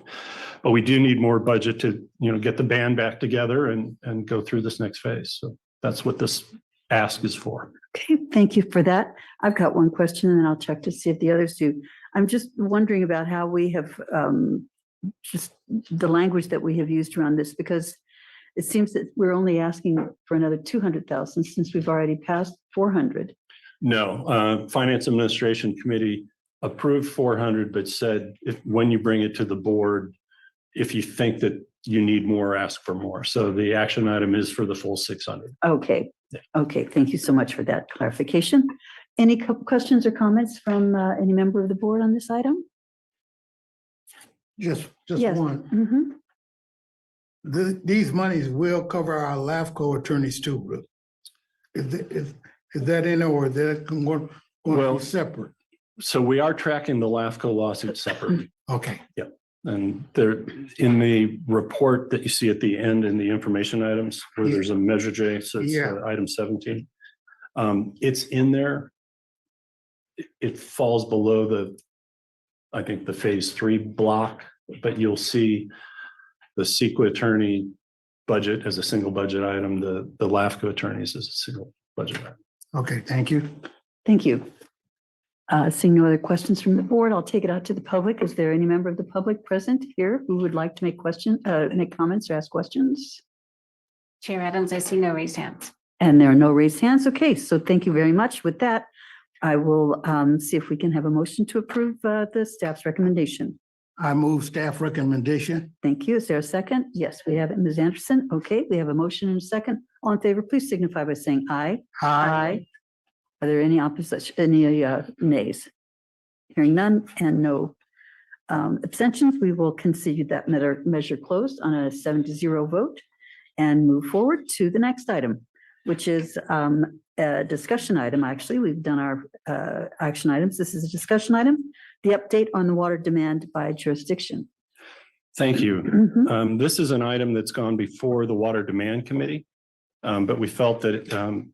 But we do need more budget to get the band back together and go through this next phase. So that's what this ask is for. Okay, thank you for that. I've got one question and then I'll check to see if the others do. I'm just wondering about how we have just the language that we have used around this, because it seems that we're only asking for another 200,000 since we've already passed 400. No, Finance Administration Committee approved 400, but said when you bring it to the board, if you think that you need more, ask for more. So the action item is for the full 600. Okay, Yeah. okay, thank you so much for that clarification. Any questions or comments from any member of the board on this item? Just Yes. one. These monies will cover our LAFCO attorneys too. Is that in or is that going to Well- be separate? So we are tracking the LAFCO lawsuit separately. Okay, And there, in the report that you see at the end in the information items, where there's a measure J, so it's Yeah. item 17. It's in there. It falls below I think the phase 3 block, but you'll see the CEQA attorney budget as a single budget item, the LAFCO attorneys as a single budget item. okay, thank you. Thank you. Seeing no other questions from the board, I'll take it out to the public. Is there any member of the public present here who would like to make comments or ask questions? Chair Adams, I see no raised hands. And there are no raised hands. Okay, so thank you very much. With that, I will see if we can have a motion to approve the staff's recommendation. I move staff recommendation. Thank you. Is there a second? Yes, we have it, Ms. Anderson. Okay, we have a motion and a second. All in favor, please signify by saying aye. Aye. Are there any opposition, any nays? Hearing none and no abstentions, we will consider that measure closed on a 7-0 vote and move forward to the next item, which is a discussion item. Actually, we've done our action items. This is a discussion item, the update on the water demand by jurisdiction. Thank you. Mhm. This is an item that's gone before the Water Demand Committee, but we felt that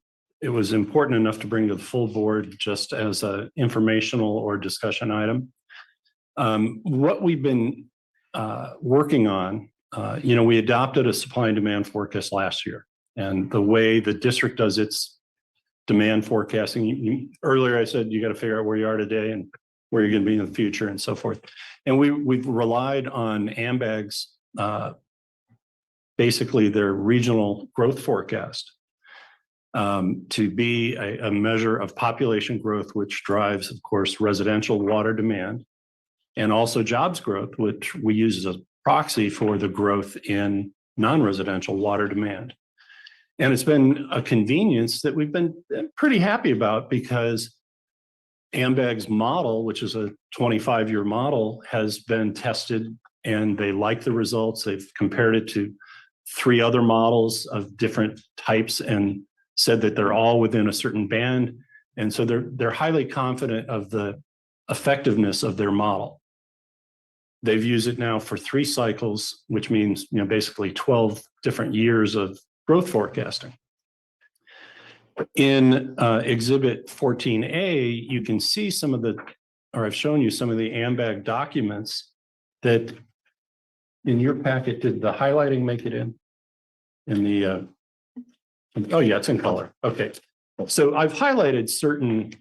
it was important enough to bring to the full board just as an informational or discussion item. What we've been working on, we adopted a supply and demand forecast last year. And the way the district does its demand forecasting, earlier I said you got to figure out where you are today and where you're going to be in the future and so forth. And we've relied on AMBAG's, basically their regional growth forecast, to be a measure of population growth, which drives, of course, residential water demand, and also jobs growth, which we use as a proxy for the growth in non-residential water demand. And it's been a convenience that we've been pretty happy about, because AMBAG's model, which is a 25-year model, has been tested and they like the results. They've compared it to 3 other models of different types and said that they're all within a certain band. And so they're highly confident of the effectiveness of their model. They've used it now for 3 cycles, which means, basically 12 different years of growth forecasting. In Exhibit 14A, you can see I've shown you some of the AMBAG documents that in your packet. Did the highlighting make it in the, oh yeah, it's in color. Okay. So I've highlighted certain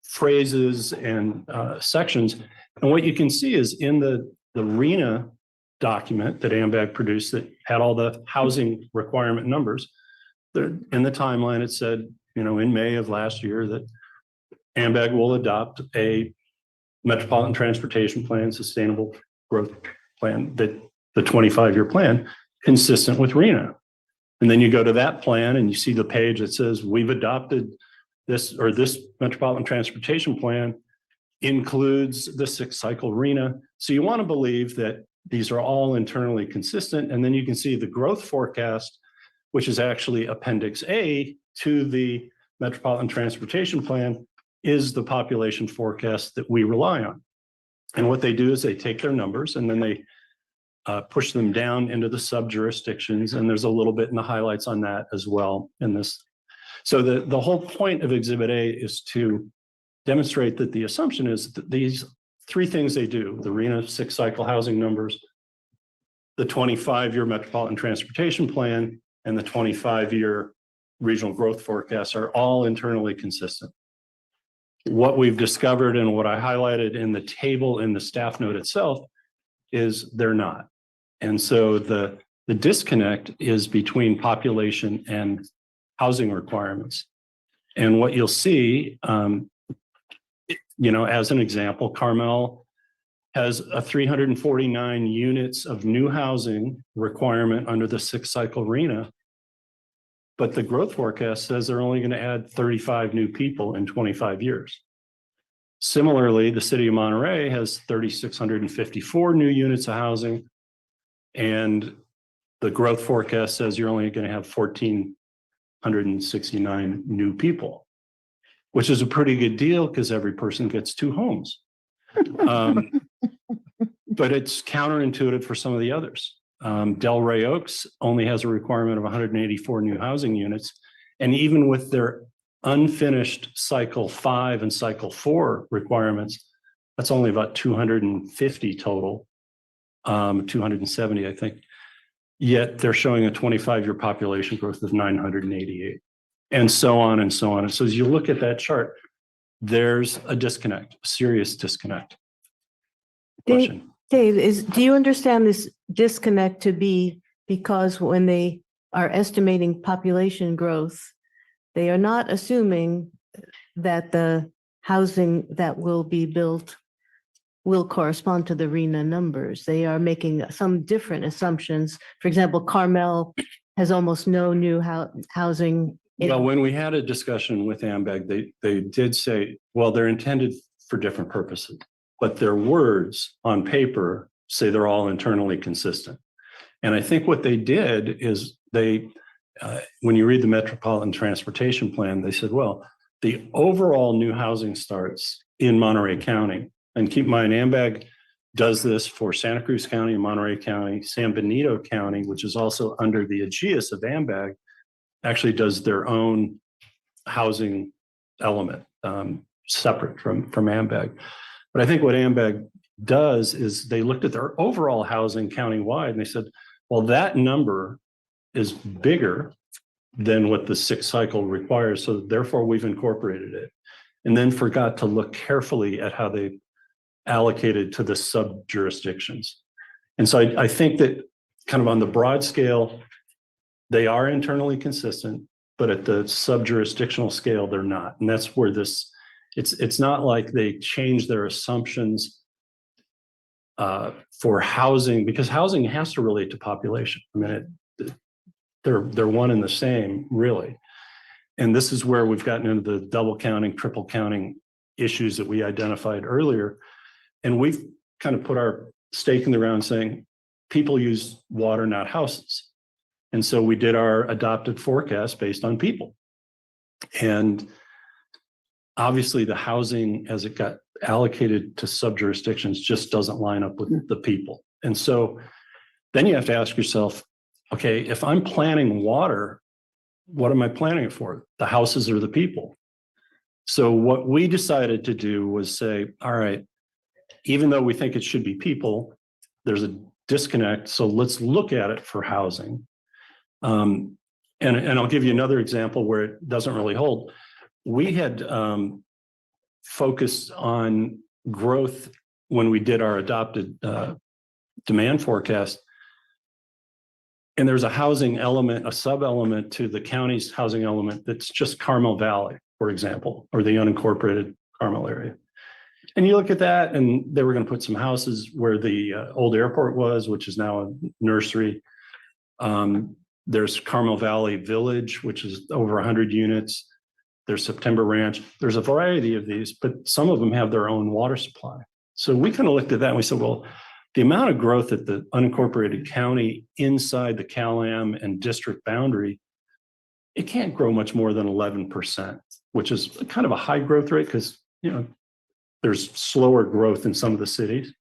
phrases and sections. And what you can see is in the RENA document that AMBAG produced that had all the housing requirement numbers, there in the timeline, it said, in May of last year that AMBAG will adopt a Metropolitan Transportation Plan, Sustainable Growth Plan, that the 25-year plan consistent with RENA. And then you go to that plan and you see the page that says we've adopted this, or this Metropolitan Transportation Plan includes the 6-cycle RENA. So you want to believe that these are all internally consistent. And then you can see the growth forecast, which is actually Appendix A to the Metropolitan Transportation Plan, is the population forecast that we rely on. And what they do is they take their numbers and then they push them down into the sub-jurisdictions. And there's a little bit in the highlights on that as well in this. So the whole point of Exhibit A is to demonstrate that the assumption is that these 3 things they do, the RENA 6-cycle housing numbers, the 25-year Metropolitan Transportation Plan, and the 25-year regional growth forecasts are all internally consistent. What we've discovered and what I highlighted in the table in the staff note itself is they're not. And so the disconnect is between population and housing requirements. And what you'll see, as an example, Carmel has a 349 units of new housing requirement under the 6-cycle RENA. But the growth forecast says they're only going to add 35 new people in 25 years. Similarly, the city of Monterey has 3,654 new units of housing. And the growth forecast says you're only going to have 1,469 new people, which is a pretty good deal because every person gets 2 homes. But it's counterintuitive for some of the others. Delray Oaks only has a requirement of 184 new housing units. And even with their unfinished cycle 5 and cycle 4 requirements, that's only about 250 total, 270, I think. Yet they're showing a 25-year population growth of 988, and so on and so on. And so as you look at that chart, there's a disconnect, a serious disconnect. Question. Dave, do you understand this disconnect to be because when they are estimating population growth, they are not assuming that the housing that will be built will correspond to the RENA numbers. They are making some different assumptions. For example, Carmel has almost no new housing. Well, when we had a discussion with AMBAG, they did say, well, they're intended for different purposes, but their words on paper say they're all internally consistent. And I think what they did is when you read the Metropolitan Transportation Plan, they said, well, the overall new housing starts in Monterey County, and keep in mind, AMBAG does this for Santa Cruz County, Monterey County, San Benito County, which is also under the aegis of AMBAG, actually does their own housing element, separate from AMBAG. But I think what AMBAG does is they looked at their overall housing countywide and they said, well, that number is bigger than what the 6-cycle requires. So therefore we've incorporated it, and then forgot to look carefully at how they allocated to the sub jurisdictions. And so I think that kind of on the broad scale, they are internally consistent, but at the sub jurisdictional scale, they're not. And that's where it's not like they change their assumptions for housing, because housing has to relate to population. I mean, they're one and the same, really. And this is where we've gotten into the double counting, triple counting issues that we identified earlier. And we've kind of put our stake in the ground saying people use water, not houses. And so we did our adopted forecast based on people. And obviously the housing as it got allocated to sub-jurisdictions just doesn't line up with the people. And so then you have to ask yourself, okay, if I'm planning water, what am I planning it for? The houses or the people? So what we decided to do was say, all right, even though we think it should be people, there's a disconnect. So let's look at it for housing. And I'll give you another example where it doesn't really hold. We had focused on growth when we did our adopted demand forecast. And there's a housing element, a sub-element to the county's housing element that's just Carmel Valley, for example, or the unincorporated Carmel area. And you look at that, and they were going to put some houses where the old airport was, which is now a nursery. There's Carmel Valley Village, which is over 100 units. There's September Ranch. There's a variety of these, but some of them have their own water supply. So we kind of looked at that and we said, well, the amount of growth at the unincorporated county inside the CalAm and district boundary, it can't grow much more than 11%, which is kind of a high growth rate because, there's slower growth in some of the cities.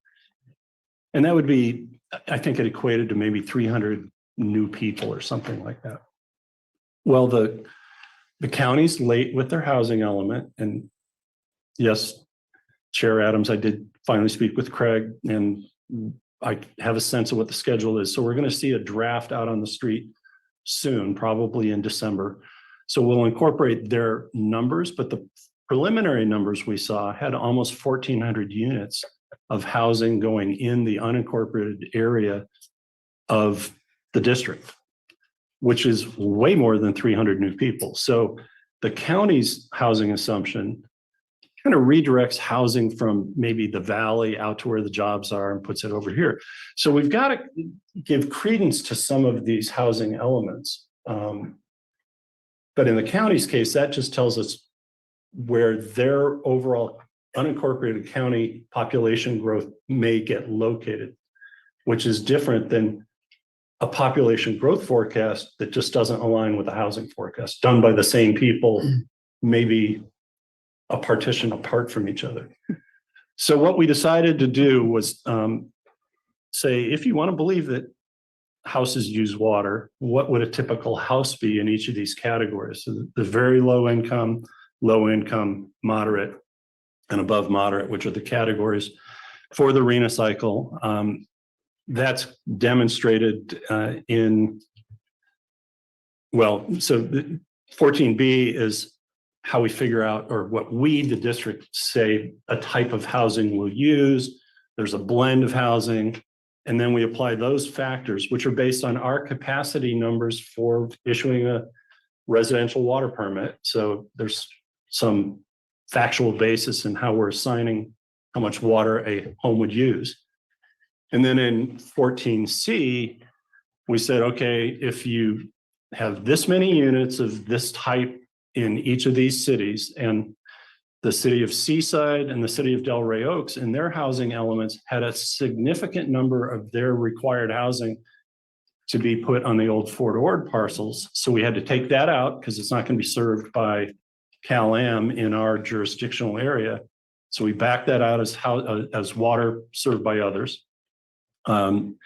And that would be, I think it equated to maybe 300 new people or something like that. Well, the county's late with their housing element. And yes, Chair Adams, I did finally speak with Craig and I have a sense of what the schedule is. So we're going to see a draft out on the street soon, probably in December. So we'll incorporate their numbers, but the preliminary numbers we saw had almost 1,400 units of housing going in the unincorporated area of the district, which is way more than 300 new people. So The county's housing assumption kind of redirects housing from maybe the valley out to where the jobs are and puts it over here. So we've got to give credence to some of these housing elements. But in the county's case, that just tells us where their overall unincorporated county population growth may get located, which is different than a population growth forecast that just doesn't align with the housing forecast done by the same people, maybe a partition apart from each other. So what we decided to do was say, if you want to believe that houses use water, what would a typical house be in each of these categories? So the very low income, moderate, and above moderate, which are the categories for the RENA cycle. That's demonstrated in, well, so the 14B is how we figure out, or what we, the district, say a type of housing we'll use. There's a blend of housing, and then we apply those factors, which are based on our capacity numbers for issuing a residential water permit. So there's some factual basis in how we're assigning how much water a home would use. And then in 14C, we said, okay, if you have this many units of this type in each of these cities, and the city of Seaside and the city of Delray Oaks and their housing elements had a significant number of their required housing to be put on the old Fort Ord parcels. So we had to take that out because it's not going to be served by Cal-Am in our jurisdictional area. So we backed that out as water served by others. And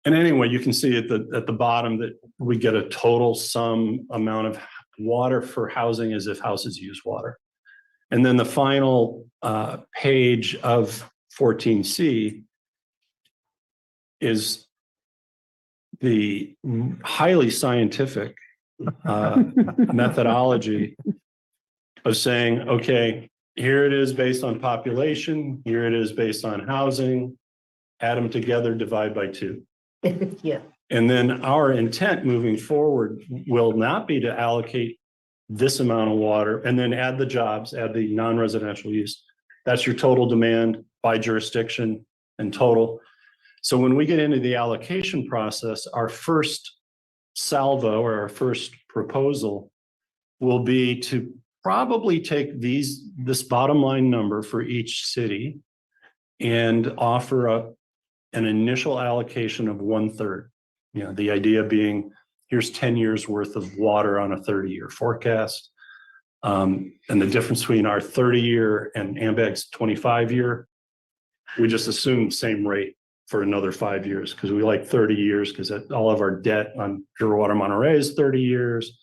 anyway, you can see at the bottom that we get a total sum amount of water for housing as if houses use water. And then the final page of 14C is the highly scientific methodology of saying, okay, here it is based on population, here it is based on housing, add them together, divide by 2. Yeah. And then our intent moving forward will not be to allocate this amount of water and then add the jobs, add the non-residential use. That's your total demand by jurisdiction and total. So when we get into the allocation process, our first salvo or our first proposal will be to probably take this bottom line number for each city and offer up an initial allocation of 1/3. You know, the idea being, here's 10 years worth of water on a 30-year forecast. And the difference between our 30-year and AMBAG's 25-year, we just assume same rate for another 5 years because we like 30 years because all of our debt on Pure Water Monterey is 30 years.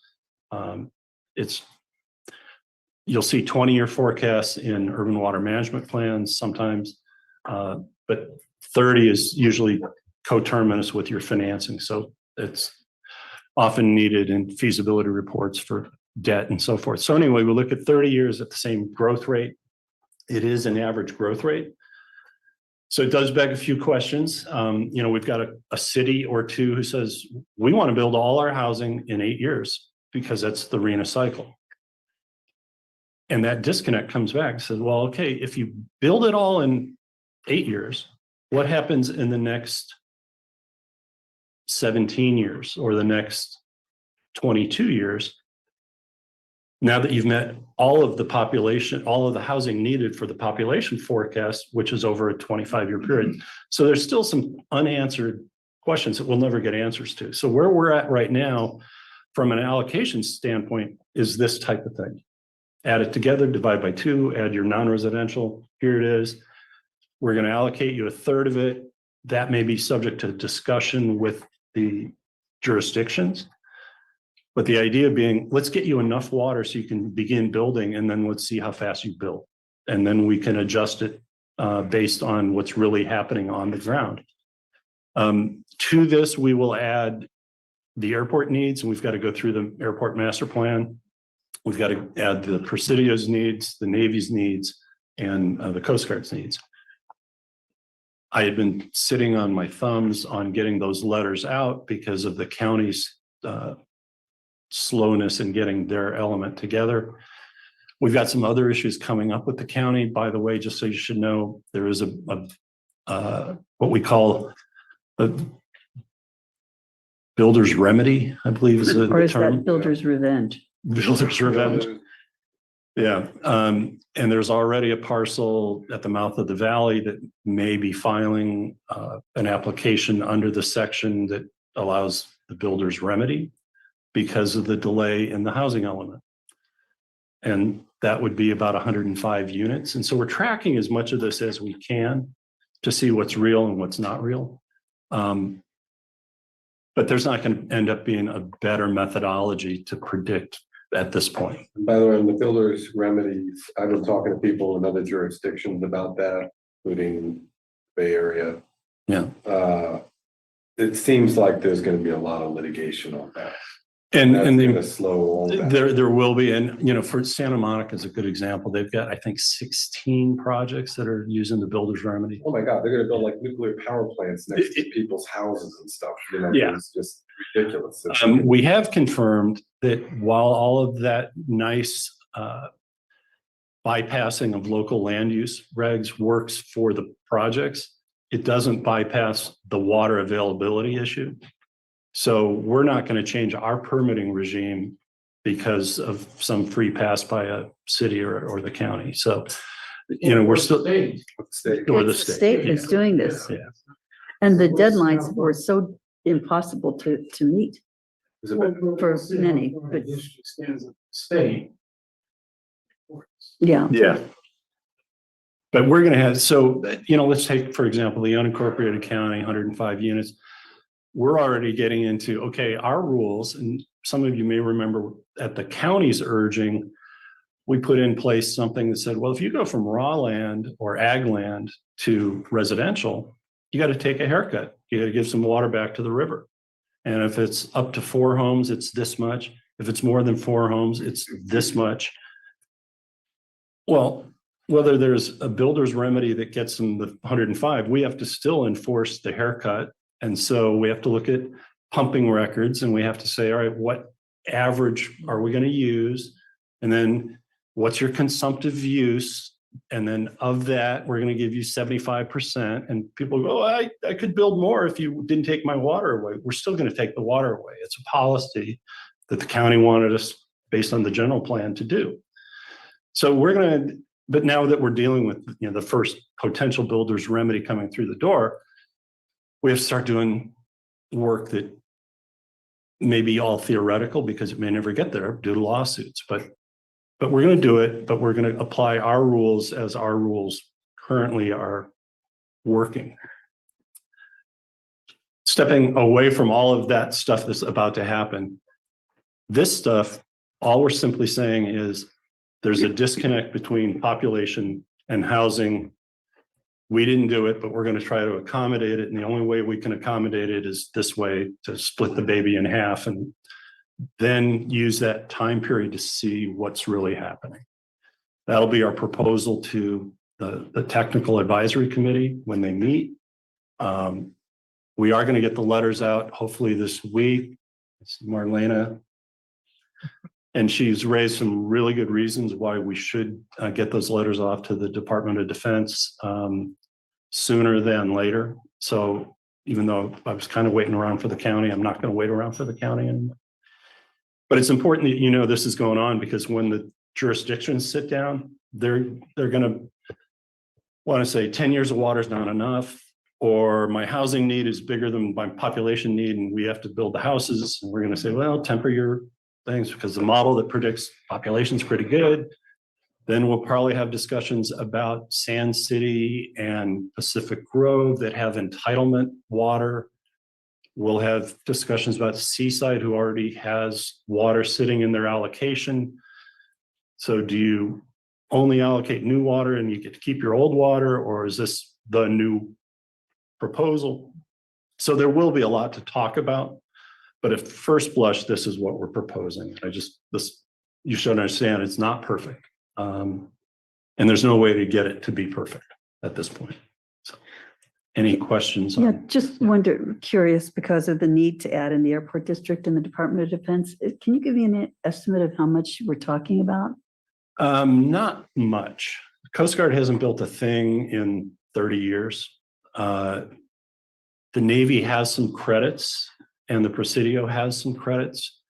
You'll see 20-year forecasts in urban water management plans sometimes, but 30 is usually coterminous with your financing. So it's often needed in feasibility reports for debt and so forth. So anyway, we look at 30 years at the same growth rate. It is an average growth rate. So it does beg a few questions. We've got a city or two who says, we want to build all our housing in 8 years because that's the RENA cycle. And that disconnect comes back and says, well, okay, if you build it all in 8 years, what happens in the next 17 years or the next 22 years? Now that you've met all of the population, all of the housing needed for the population forecast, which is over a 25-year period. So there's still some unanswered questions that we'll never get answers to. So where we're at right now, from an allocation standpoint, is this type of thing. Add it together, divide by 2, add your non-residential, here it is. We're going to allocate you 1/3 of it. That may be subject to discussion with the jurisdictions. But the idea being, let's get you enough water so you can begin building, and then let's see how fast you build. And then we can adjust it based on what's really happening on the ground. To this, we will add the airport needs, and we've got to go through the airport master plan. We've got to add the Presidio's needs, the Navy's needs, and the Coast Guard's needs. I had been sitting on my thumbs on getting those letters out because of the county's slowness in getting their element together. We've got some other issues coming up with the county. By the way, just so you should know, there is what we call a builder's remedy, I believe is the Or is term. that builder's revenge? Builder's revenge. Yeah, and there's already a parcel at the mouth of the valley that may be filing an application under the section that allows the builder's remedy because of the delay in the housing element. And that would be about 105 units. And so we're tracking as much of this as we can to see what's real and what's not real. But there's not going to end up being a better methodology to predict at this point. By the way, in the builder's remedies, I've been talking to people in other jurisdictions about that, including Bay Area. Yeah. It seems like there's going to be a lot of litigation on that. And That's going to slow all that. there will be, and for Santa Monica is a good example. They've got, I think, 16 projects that are using the builder's remedy. Oh my God, they're going to build like nuclear power plants next to people's houses and stuff. Yeah. It's just ridiculous. We have confirmed that while all of that nice bypassing of local land use regs works for the projects, it doesn't bypass the water availability issue. So we're not going to change our permitting regime because of some free pass by a city or the county. So, we're still or the state. The state is doing this. Yeah. And the deadlines were so impossible to meet for many, but State. yeah. Yeah. But we're going to have, so, let's take, for example, the unincorporated county, 105 units. We're already getting into, okay, our rules, and some of you may remember at the county's urging, we put in place something that said, well, if you go from raw land or ag land to residential, you got to take a haircut. You got to give some water back to the river. And if it's up to 4 homes, it's this much. If it's more than 4 homes, it's this much. Well, whether there's a builder's remedy that gets them the 105, we have to still enforce the haircut. And so we have to look at pumping records and we have to say, all right, what average are we going to use? And then what's your consumptive use? And then of that, we're going to give you 75%. And people go, oh, I could build more if you didn't take my water away. We're still going to take the water away. It's a policy that the county wanted us based on the general plan to do. So we're going to, but now that we're dealing with the first potential builder's remedy coming through the door, we have to start doing work that may be all theoretical because it may never get there due to lawsuits. But we're going to do it, but we're going to apply our rules as our rules currently are working. Stepping away from all of that stuff that's about to happen, this stuff, all we're simply saying is there's a disconnect between population and housing. We didn't do it, but we're going to try to accommodate it. And the only way we can accommodate it is this way, to split the baby in half and then use that time period to see what's really happening. That'll be our proposal to the technical advisory committee when they meet. We are going to get the letters out hopefully this week. It's Marlena. And she's raised some really good reasons why we should get those letters off to the Department of Defense sooner than later. So even though I was kind of waiting around for the county, I'm not going to wait around for the county anymore. But it's important that this is going on because when the jurisdictions sit down, they're going to want to say 10 years of water is not enough, or my housing need is bigger than my population need and we have to build the houses. And we're going to say, well, temper your things because the model that predicts population is pretty good. Then we'll probably have discussions about Sand City and Pacific Grove that have entitlement water. We'll have discussions about Seaside, who already has water sitting in their allocation. So do you only allocate new water and you get to keep your old water, or is this the new proposal? So there will be a lot to talk about. But at first blush, this is what we're proposing. You should understand it's not perfect. And there's no way to get it to be perfect at this point. So. Any questions? Yeah, on- just curious because of the need to add in the airport district and the Department of Defense. Can you give me an estimate of how much we're talking about? Not much. Coast Guard hasn't built a thing in 30 years. The Navy has some credits and the Presidio has some credits.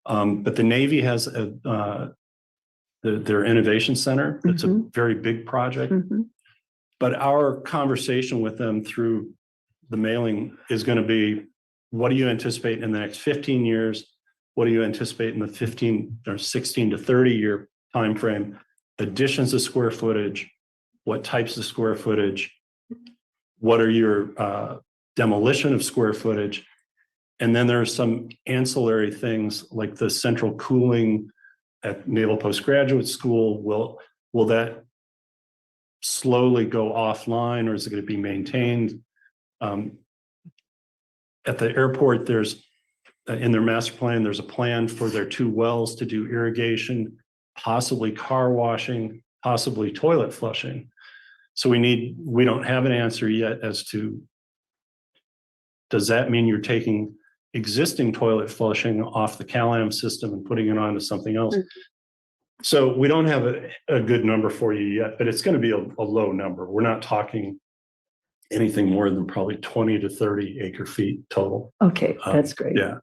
But the Navy has their innovation center. It's a very big project. But our conversation with them through the mailing is going to be, what do you anticipate in the next 15 years? What do you anticipate in the 15 or 16 to 30 year timeframe? Additions of square footage, what types of square footage? What are your demolition of square footage? And then there are some ancillary things like the central cooling at Naval Postgraduate School. Will that slowly go offline or is it going to be maintained? At the airport, there's in their master plan, there's a plan for their 2 wells to do irrigation, possibly car washing, possibly toilet flushing. So we don't have an answer yet as to, does that mean you're taking existing toilet flushing off the CalAm system and putting it onto something else? So we don't have a good number for you yet, but it's going to be a low number. We're not talking anything more than probably 20 to 30 acre feet total. Okay, that's great. Yeah.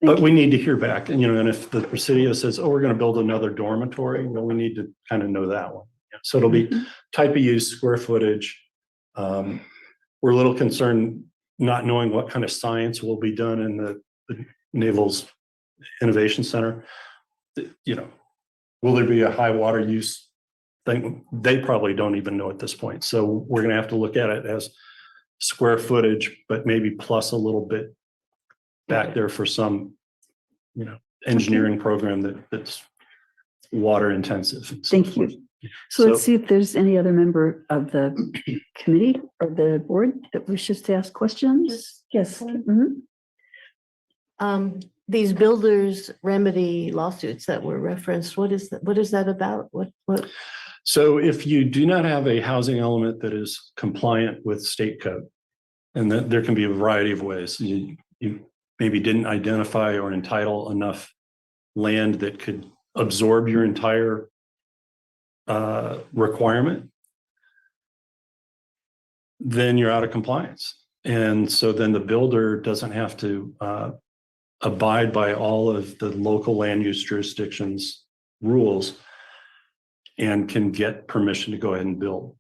But we need to hear back. And, and if the Presidio says, oh, we're going to build another dormitory, well, we need to kind of know that one. So it'll be type of use, square footage. We're a little concerned not knowing what kind of science will be done in the Naval's Innovation Center. Will there be a high water use thing? They probably don't even know at this point. So we're going to have to look at it as square footage, but maybe plus a little bit back there for some, engineering program that's water intensive. Thank you. So let's see if there's any other member of the committee or the board that wishes to ask questions. Yes. These builders remedy lawsuits that were referenced, what is that about? What? So if you do not have a housing element that is compliant with state code, and that there can be a variety of ways, you maybe didn't identify or entitle enough land that could absorb your entire requirement, then you're out of compliance. And so then the builder doesn't have to abide by all of the local land use jurisdictions rules and can get permission to go ahead and build.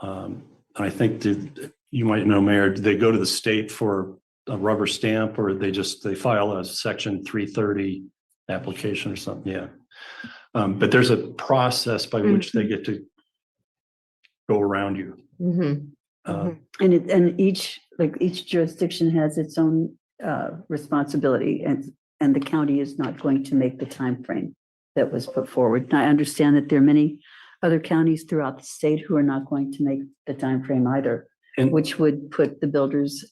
And I think you might know, Mayor, they go to the state for a rubber stamp, or they file a section 330 application or something. Yeah. But there's a process by which they get to go around you. And each jurisdiction has its own responsibility, and the county is not going to make the time frame that was put forward. And I understand that there are many other counties throughout the state who are not going to make the time frame either, which would put the builder's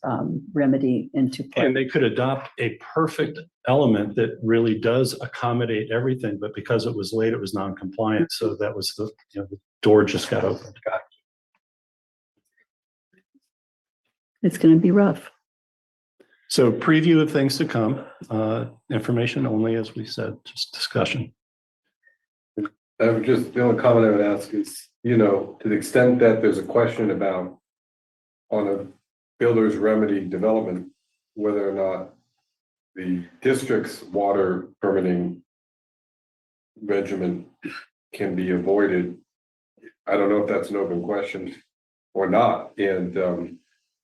remedy into play. And they could adopt a perfect element that really does accommodate everything, but because it was late, it was non-compliant. So that was the door just got opened. It's going to be rough. So preview of things to come, information only, as we said, just discussion. The only comment I would ask is, to the extent that there's a question about on a builder's remedy development, whether or not the district's water permitting regimen can be avoided. I don't know if that's an open question or not. And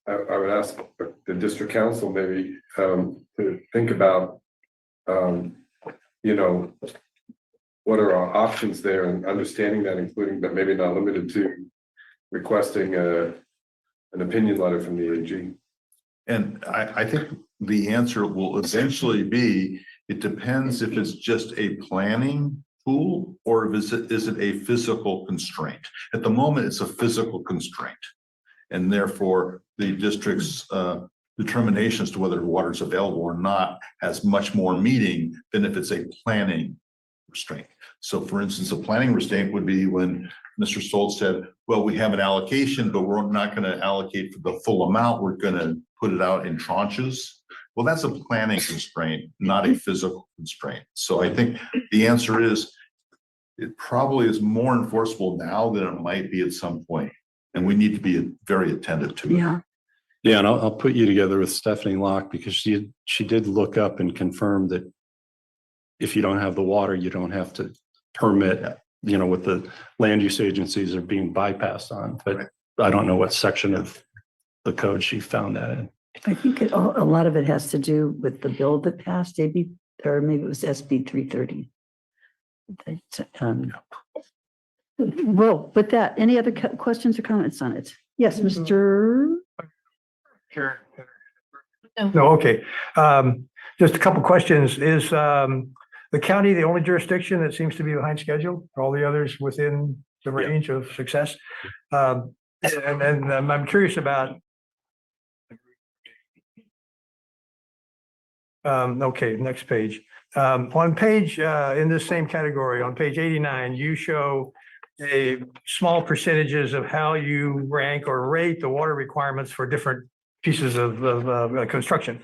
I would ask the district council maybe to think about, what are our options there, and understanding that, including but maybe not limited to requesting an opinion letter from the AG. And I think the answer will eventually be, it depends if it's just a planning tool or is it a physical constraint. At the moment, it's a physical constraint. And therefore, the district's determination as to whether water is available or not has much more meaning than if it's a planning restraint. So for instance, a planning mistake would be when Mr. Stoltz said, well, we have an allocation, but we're not going to allocate for the full amount. We're going to put it out in tranches. Well, that's a planning constraint, not a physical constraint. So I think the answer is it probably is more enforceable now than it might be at some point. And we need to be very attentive to it. Yeah. Yeah, and I'll put you together with Stephanie Locke because she did look up and confirm that if you don't have the water, you don't have to permit, you know, what the land use agencies are being bypassed on. But I don't know what section of the code she found that in. I think a lot of it has to do with the bill that passed, maybe, or maybe it was SB 330. Well, with that, any other questions or comments on it? Yes, Mr. Sure. No, okay. Just a couple questions. Is the county the only jurisdiction that seems to be behind schedule? Are all the others within the range of success? And I'm curious about. Okay, next page. On page, in this same category, on page 89, you show a small percentages of how you rank or rate the water requirements for different pieces of construction.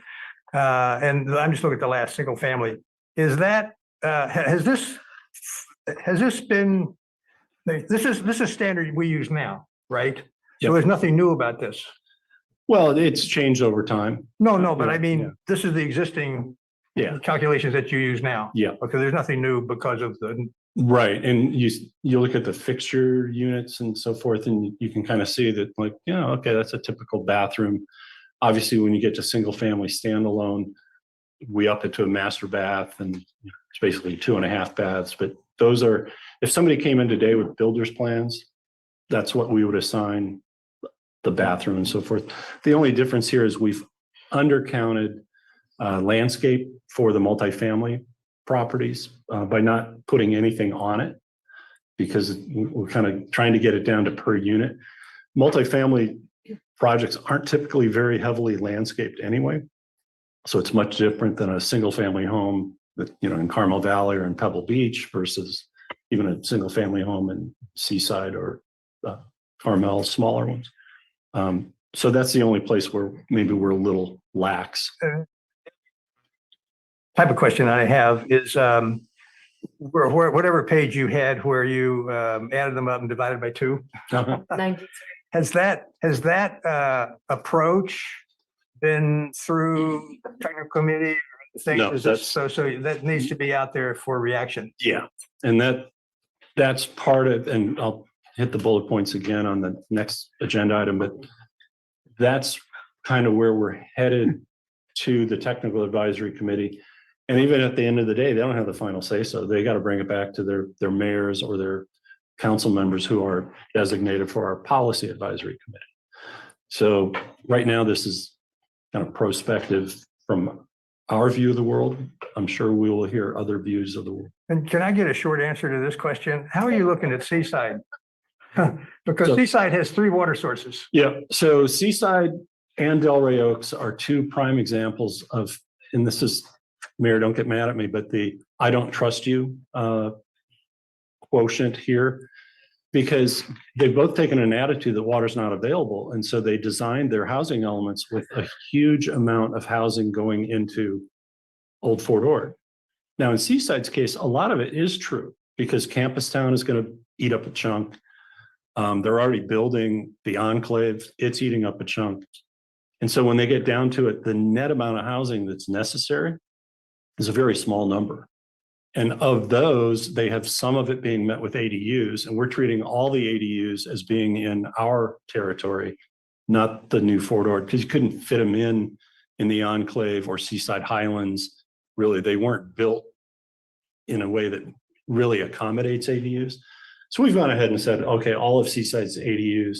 And I'm just looking at the last single family. Is that, has this been, this is standard we use now, right? So Yep. there's nothing new about this. Well, it's changed over time. No, but I mean, Yeah. this is the existing Yeah. calculations that you use now. Yeah. Okay, there's nothing new because of the, Right. And you look at the fixture units and so forth, and you can kind of see that, like, okay, that's a typical bathroom. Obviously, when you get to single family standalone, we up it to a master bath, and it's basically 2.5 baths. But those are, if somebody came in today with builder's plans, that's what we would assign the bathroom and so forth. The only difference here is we've undercounted landscape for the multifamily properties by not putting anything on it, because we're kind of trying to get it down to per unit. Multifamily projects aren't typically very heavily landscaped anyway. So it's much different than a single family home that, in Carmel Valley or in Pebble Beach versus even a single family home in Seaside or Carmel, smaller ones. So that's the only place where maybe we're a little lax. type of question I have is, whatever page you had where you added them up and divided by 2. Has that approach been through technical committee? No, So that needs to be out there for reaction. Yeah, and that's part of, and I'll hit the bullet points again on the next agenda item, but that's kind of where we're headed to the technical advisory committee. And even at the end of the day, they don't have the final say, so they got to bring it back to their mayors or their council members who are designated for our policy advisory committee. So right now, this is kind of prospective from our view of the world. I'm sure we will hear other views of the world. And can I get a short answer to this question? How are you looking at Seaside? Because So- Seaside has 3 water sources. Yeah, so Seaside and Delray Oaks are 2 prime examples of, and this is, Mayor, don't get mad at me, but the I don't trust you quotient here, because they've both taken an attitude that water's not available. And so they designed their housing elements with a huge amount of housing going into Old Fort Ord. Now, in Seaside's case, a lot of it is true because Campus Town is going to eat up a chunk. They're already building the enclave. It's eating up a chunk. And so when they get down to it, the net amount of housing that's necessary is a very small number. And of those, they have some of it being met with ADUs, and we're treating all the ADUs as being in our territory, not the new Fort Ord, because you couldn't fit them in the enclave or Seaside Highlands. Really, they weren't built in a way that really accommodates ADUs. So we've gone ahead and said, okay, all of Seaside's ADUs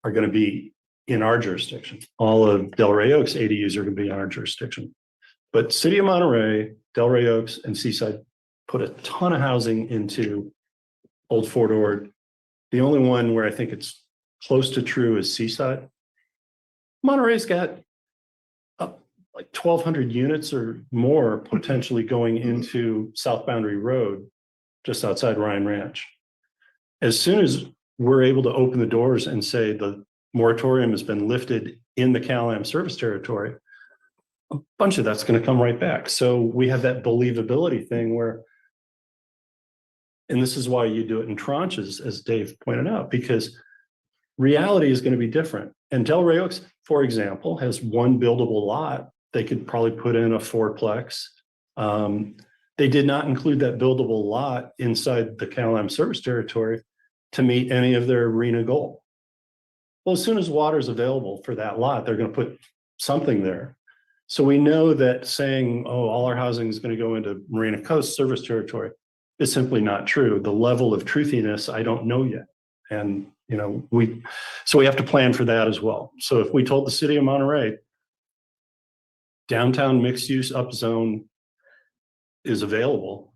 are going to be in our jurisdiction. All of Delray Oaks ADUs are going to be in our jurisdiction. But City of Monterey, Delray Oaks, and Seaside put a ton of housing into Old Fort Ord. The only one where I think it's close to true is Seaside. Monterey's got like 1,200 units or more potentially going into South Boundary Road just outside Ryan Ranch. As soon as we're able to open the doors and say the moratorium has been lifted in the Cal-Am service territory, a bunch of that's going to come right back. So we have that believability thing where, and this is why you do it in tranches, as Dave pointed out, because reality is going to be different. And Delray Oaks, for example, has one buildable lot. They could probably put in a fourplex. They did not include that buildable lot inside the Cal-Am service territory to meet any of their arena goal. Well, as soon as water is available for that lot, they're going to put something there. So we know that saying, oh, all our housing is going to go into Marina Coast service territory is simply not true. The level of truthiness, I don't know yet. And, you know, so we have to plan for that as well. So if we told the city of Monterey, downtown mixed use upzone is available,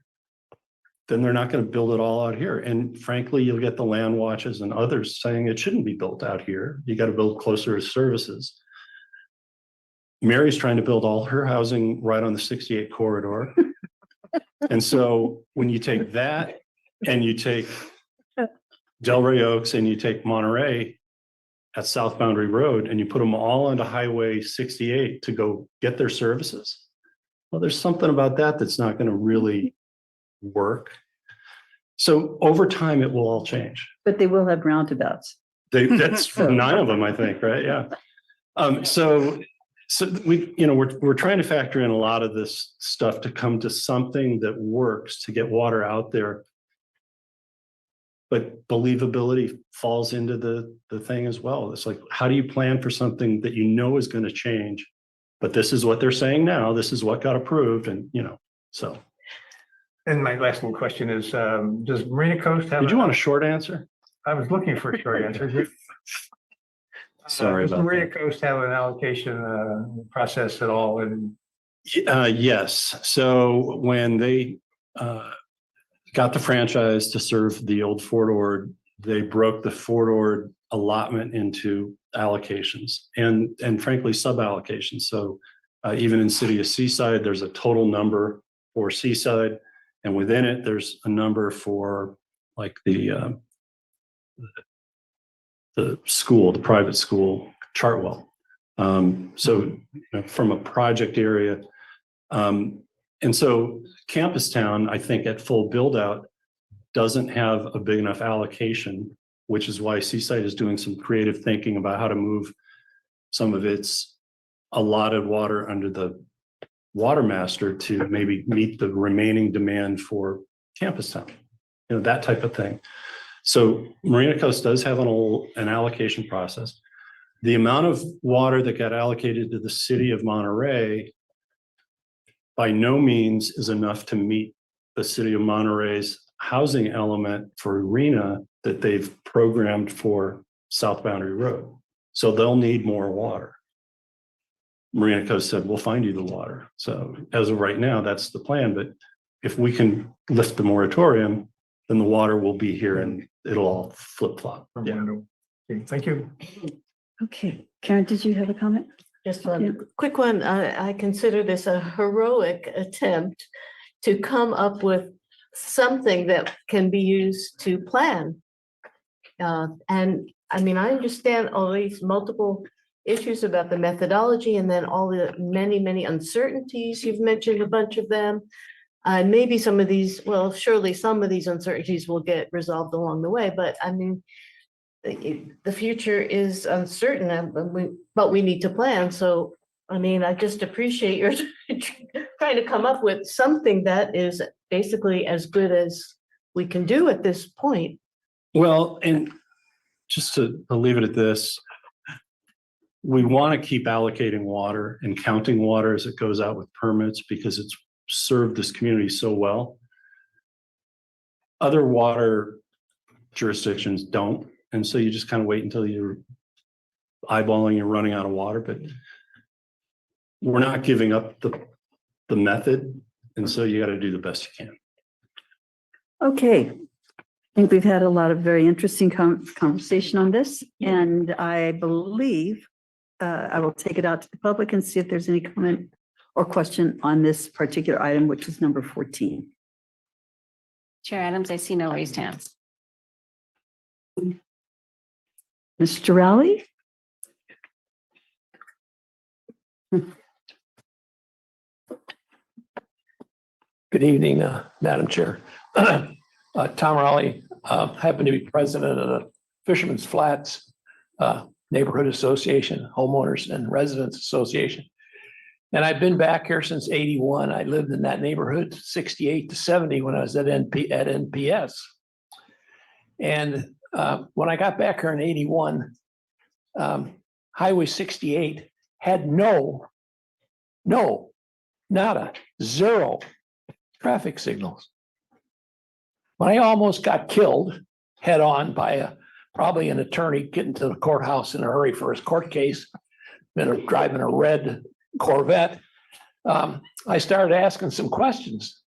then they're not going to build it all out here. And frankly, you'll get the land watches and others saying it shouldn't be built out here. You got to build closer to services. Mary's trying to build all her housing right on the 68 corridor. And so when you take that and you take Delray Oaks and you take Monterey at South Boundary Road and you put them all onto Highway 68 to go get their services, well, there's something about that that's not going to really work. So over time, it will all change. But they will have roundabouts. That's 9 of them, I think, right? Yeah. So we, you know, we're trying to factor in a lot of this stuff to come to something that works to get water out there. But believability falls into the thing as well. It's like, how do you plan for something that you know is going to change? But this is what they're saying now. This is what got approved, and you know, so. And my last little question is, does Marina Coast have? Did you want a short answer? I was looking for a short answer. Sorry does about Marina that. Coast have an allocation process at all? And Yes. So when they got the franchise to serve the old Fort Ord, they broke the Fort Ord allotment into allocations and frankly sub-allocations. So even in City of Seaside, there's a total number for Seaside, and within it, there's a number for like the school, the private school, Chartwell. So you know, from a project area. And so Campus Town, I think at full build out doesn't have a big enough allocation, which is why Seaside is doing some creative thinking about how to move some of its allotted water under the water master to maybe meet the remaining demand for Campus Town, you know, that type of thing. So Marina Coast does have an allocation process. The amount of water that got allocated to the city of Monterey by no means is enough to meet the city of Monterey's housing element for arena that they've programmed for South Boundary Road. So they'll need more water. Marina Coast said, we'll find you the water. So as of right now, that's the plan. But if we can lift the moratorium, then the water will be here and it'll all flip flop. Yeah. okay, thank you. Okay, Karen, did you have a comment? Just one quick one. I consider this a heroic attempt to come up with something that can be used to plan. And I mean, I understand all these multiple issues about the methodology and then all the many uncertainties. You've mentioned a bunch of them. Maybe some of these, well, surely some of these uncertainties will get resolved along the way, but I mean, the future is uncertain, but we need to plan. So, I mean, I just appreciate your trying to come up with something that is basically as good as we can do at this point. Well, and just to leave it at this, we want to keep allocating water and counting water as it goes out with permits because it's served this community so well. Other water jurisdictions don't. And so you just kind of wait until you're eyeballing, you're running out of water, but we're not giving up the method. And so you got to do the best you can. Okay. I think we've had a lot of very interesting conversation on this, and I believe I will take it out to the public and see if there's any comment or question on this particular item, which is number 14. Chair Adams, I see no raised hands. Mr. Rowley? Good evening, Madam Chair. Tom Raleigh, happen to be president of the Fisherman's Flats Neighborhood Association, Homeowners and Residents Association. And I've been back here since 81. I lived in that neighborhood 68 to 70 when I was at NPS. And when I got back here in 81, Highway 68 had nada, zero traffic signals. When I almost got killed head on by probably an attorney getting to the courthouse in a hurry for his court case, driving a red Corvette, I started asking some questions.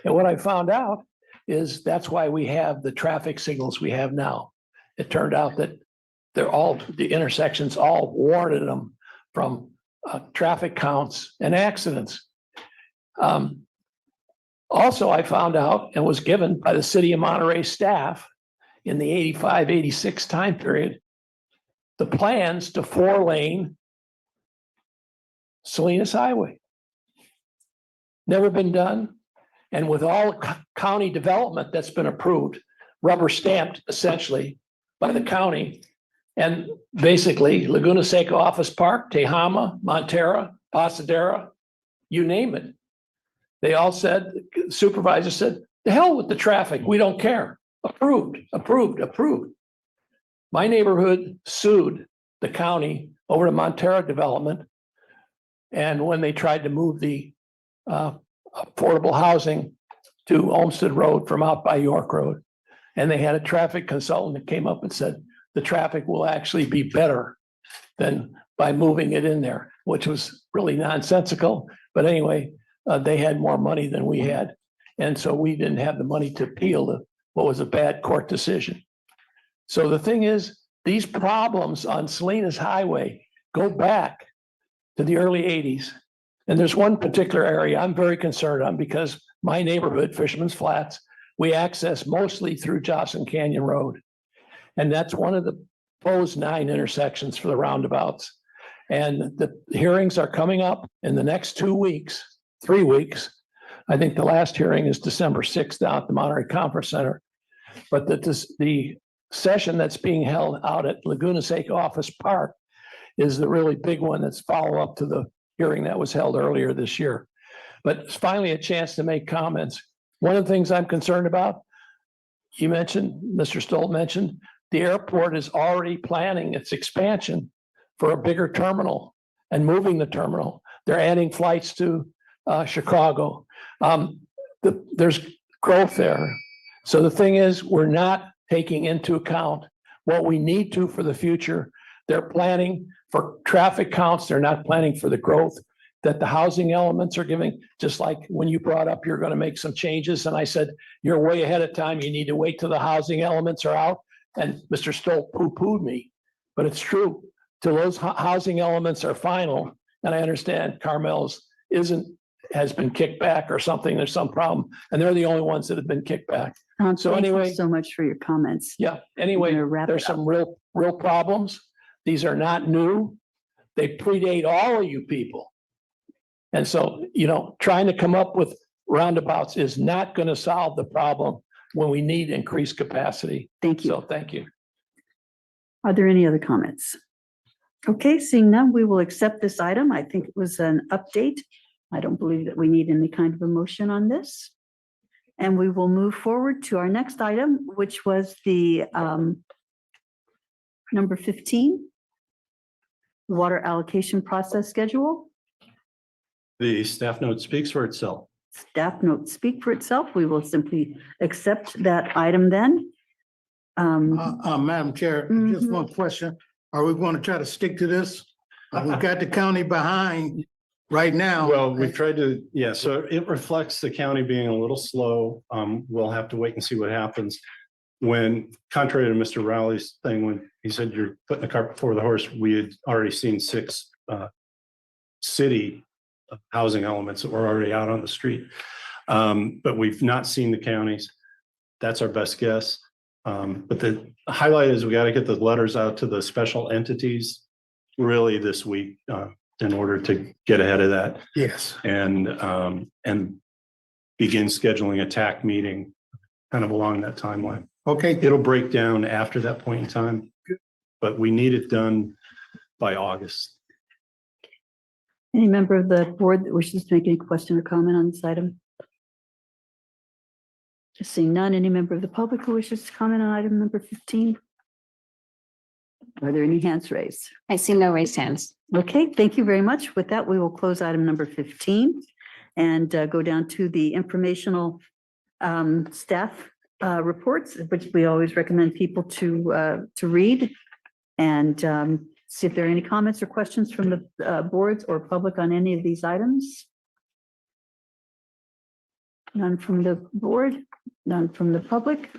And what I found out is that's why we have the traffic signals we have now. It turned out that the intersections all warned them from traffic counts and accidents. Also, I found out and was given by the city of Monterey staff in the 85, 86 time period, the plans to 4-lane Salinas Highway. Never been done. And with all county development that's been approved, rubber stamped essentially by the county, and basically Laguna Seca Office Park, Tehama, Montera, Pasadena, you name it. They all said, supervisor said, the hell with the traffic, we don't care. Approved, approved, approved. My neighborhood sued the county over the Montera development. And when they tried to move the affordable housing to Olmsted Road from out by York Road, and they had a traffic consultant that came up and said, the traffic will actually be better than by moving it in there, which was really nonsensical. But anyway, they had more money than we had. And so we didn't have the money to appeal what was a bad court decision. So the thing is, these problems on Salinas Highway go back to the early 80s. And there's one particular area I'm very concerned on because my neighborhood, Fisherman's Flats, we access mostly through Johnson Canyon Road. And that's one of the proposed 9 intersections for the roundabouts. And the hearings are coming up in the next 2 weeks, 3 weeks. I think the last hearing is December 6th down at the Monterey Conference Center. But the session that's being held out at Laguna Seca Office Park is the really big one that's follow up to the hearing that was held earlier this year. But it's finally a chance to make comments. One of the things I'm concerned about, you mentioned, Mr. Stoll mentioned, the airport is already planning its expansion for a bigger terminal and moving the terminal. They're adding flights to Chicago. There's growth there. So the thing is, we're not taking into account what we need to for the future. They're planning for traffic counts. They're not planning for the growth that the housing elements are giving. Just like when you brought up, you're going to make some changes. And I said, you're way ahead of time. You need to wait till the housing elements are out. And Mr. Stoll poo-pooed me, but it's true. Till those housing elements are final. And I understand Carmel's has been kicked back or something. There's some problem. And they're the only ones that have been kicked back. So Thank anyway, you so much for your comments. yeah, anyway, I'm gonna wrap there's it up. some real problems. These are not new. They predate all of you people. And so, trying to come up with roundabouts is not going to solve the problem when we need increased capacity. Thank you. So thank you. Are there any other comments? Okay, seeing none, we will accept this item. I think it was an update. I don't believe that we need any kind of a motion on this. And we will move forward to our next item, which was the number 15, water allocation process schedule. The staff note speaks for itself. Staff notes speak for itself. We will simply accept that item then. Madam Chair, just one question. Are we going to try to stick to this? We've got the county behind right now. Well, we've tried to, yeah, so it reflects the county being a little slow. We'll have to wait and see what happens. When, contrary to Mr. Rowley's thing, when he said you're putting the cart before the horse, we had already seen 6 city housing elements that were already out on the street. But we've not seen the counties. That's our best guess. But the highlight is we got to get the letters out to the special entities really this week, in order to get ahead of that Yes. and begin scheduling a TAC meeting kind of along that timeline. Okay, It'll break down after that point in time, but we need it done by August. Any member of the board that wishes to make any question or comment on this item? Just seeing none. Any member of the public who wishes to comment on item number 15? Are there any hands raised? I see no raised hands. Okay, thank you very much. With that, we will close item number 15 and go down to the informational staff reports, which we always recommend people to read and see if there are any comments or questions from the boards or public on any of these items. None from the board, none from the public.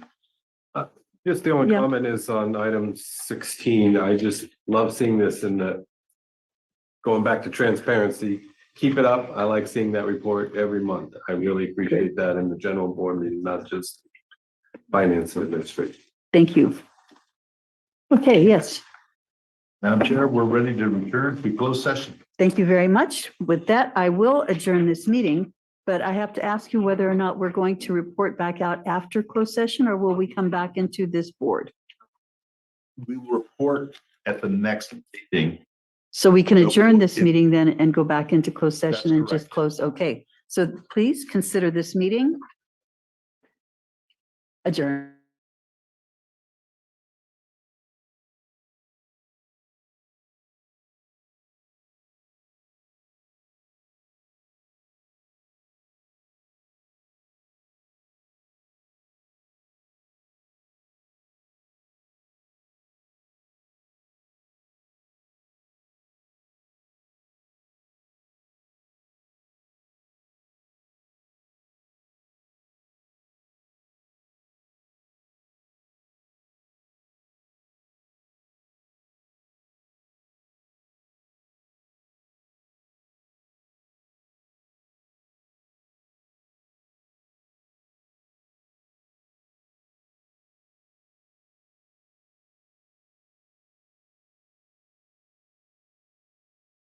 Just the only Yeah. comment is on item 16. I just love seeing this in the, going back to transparency, keep it up. I like seeing that report every month. I really appreciate that in the general board meeting, not just finance and administration. Thank you. Okay, yes, Madam Chair, we're ready to return to closed session. thank you very much. With that, I will adjourn this meeting, but I have to ask you whether or not we're going to report back out after closed session, or will we come back into this board? We will report at the next meeting. So we can No, adjourn this if- meeting then and go back into closed session That's and just correct. close, okay. So please consider this meeting adjourned.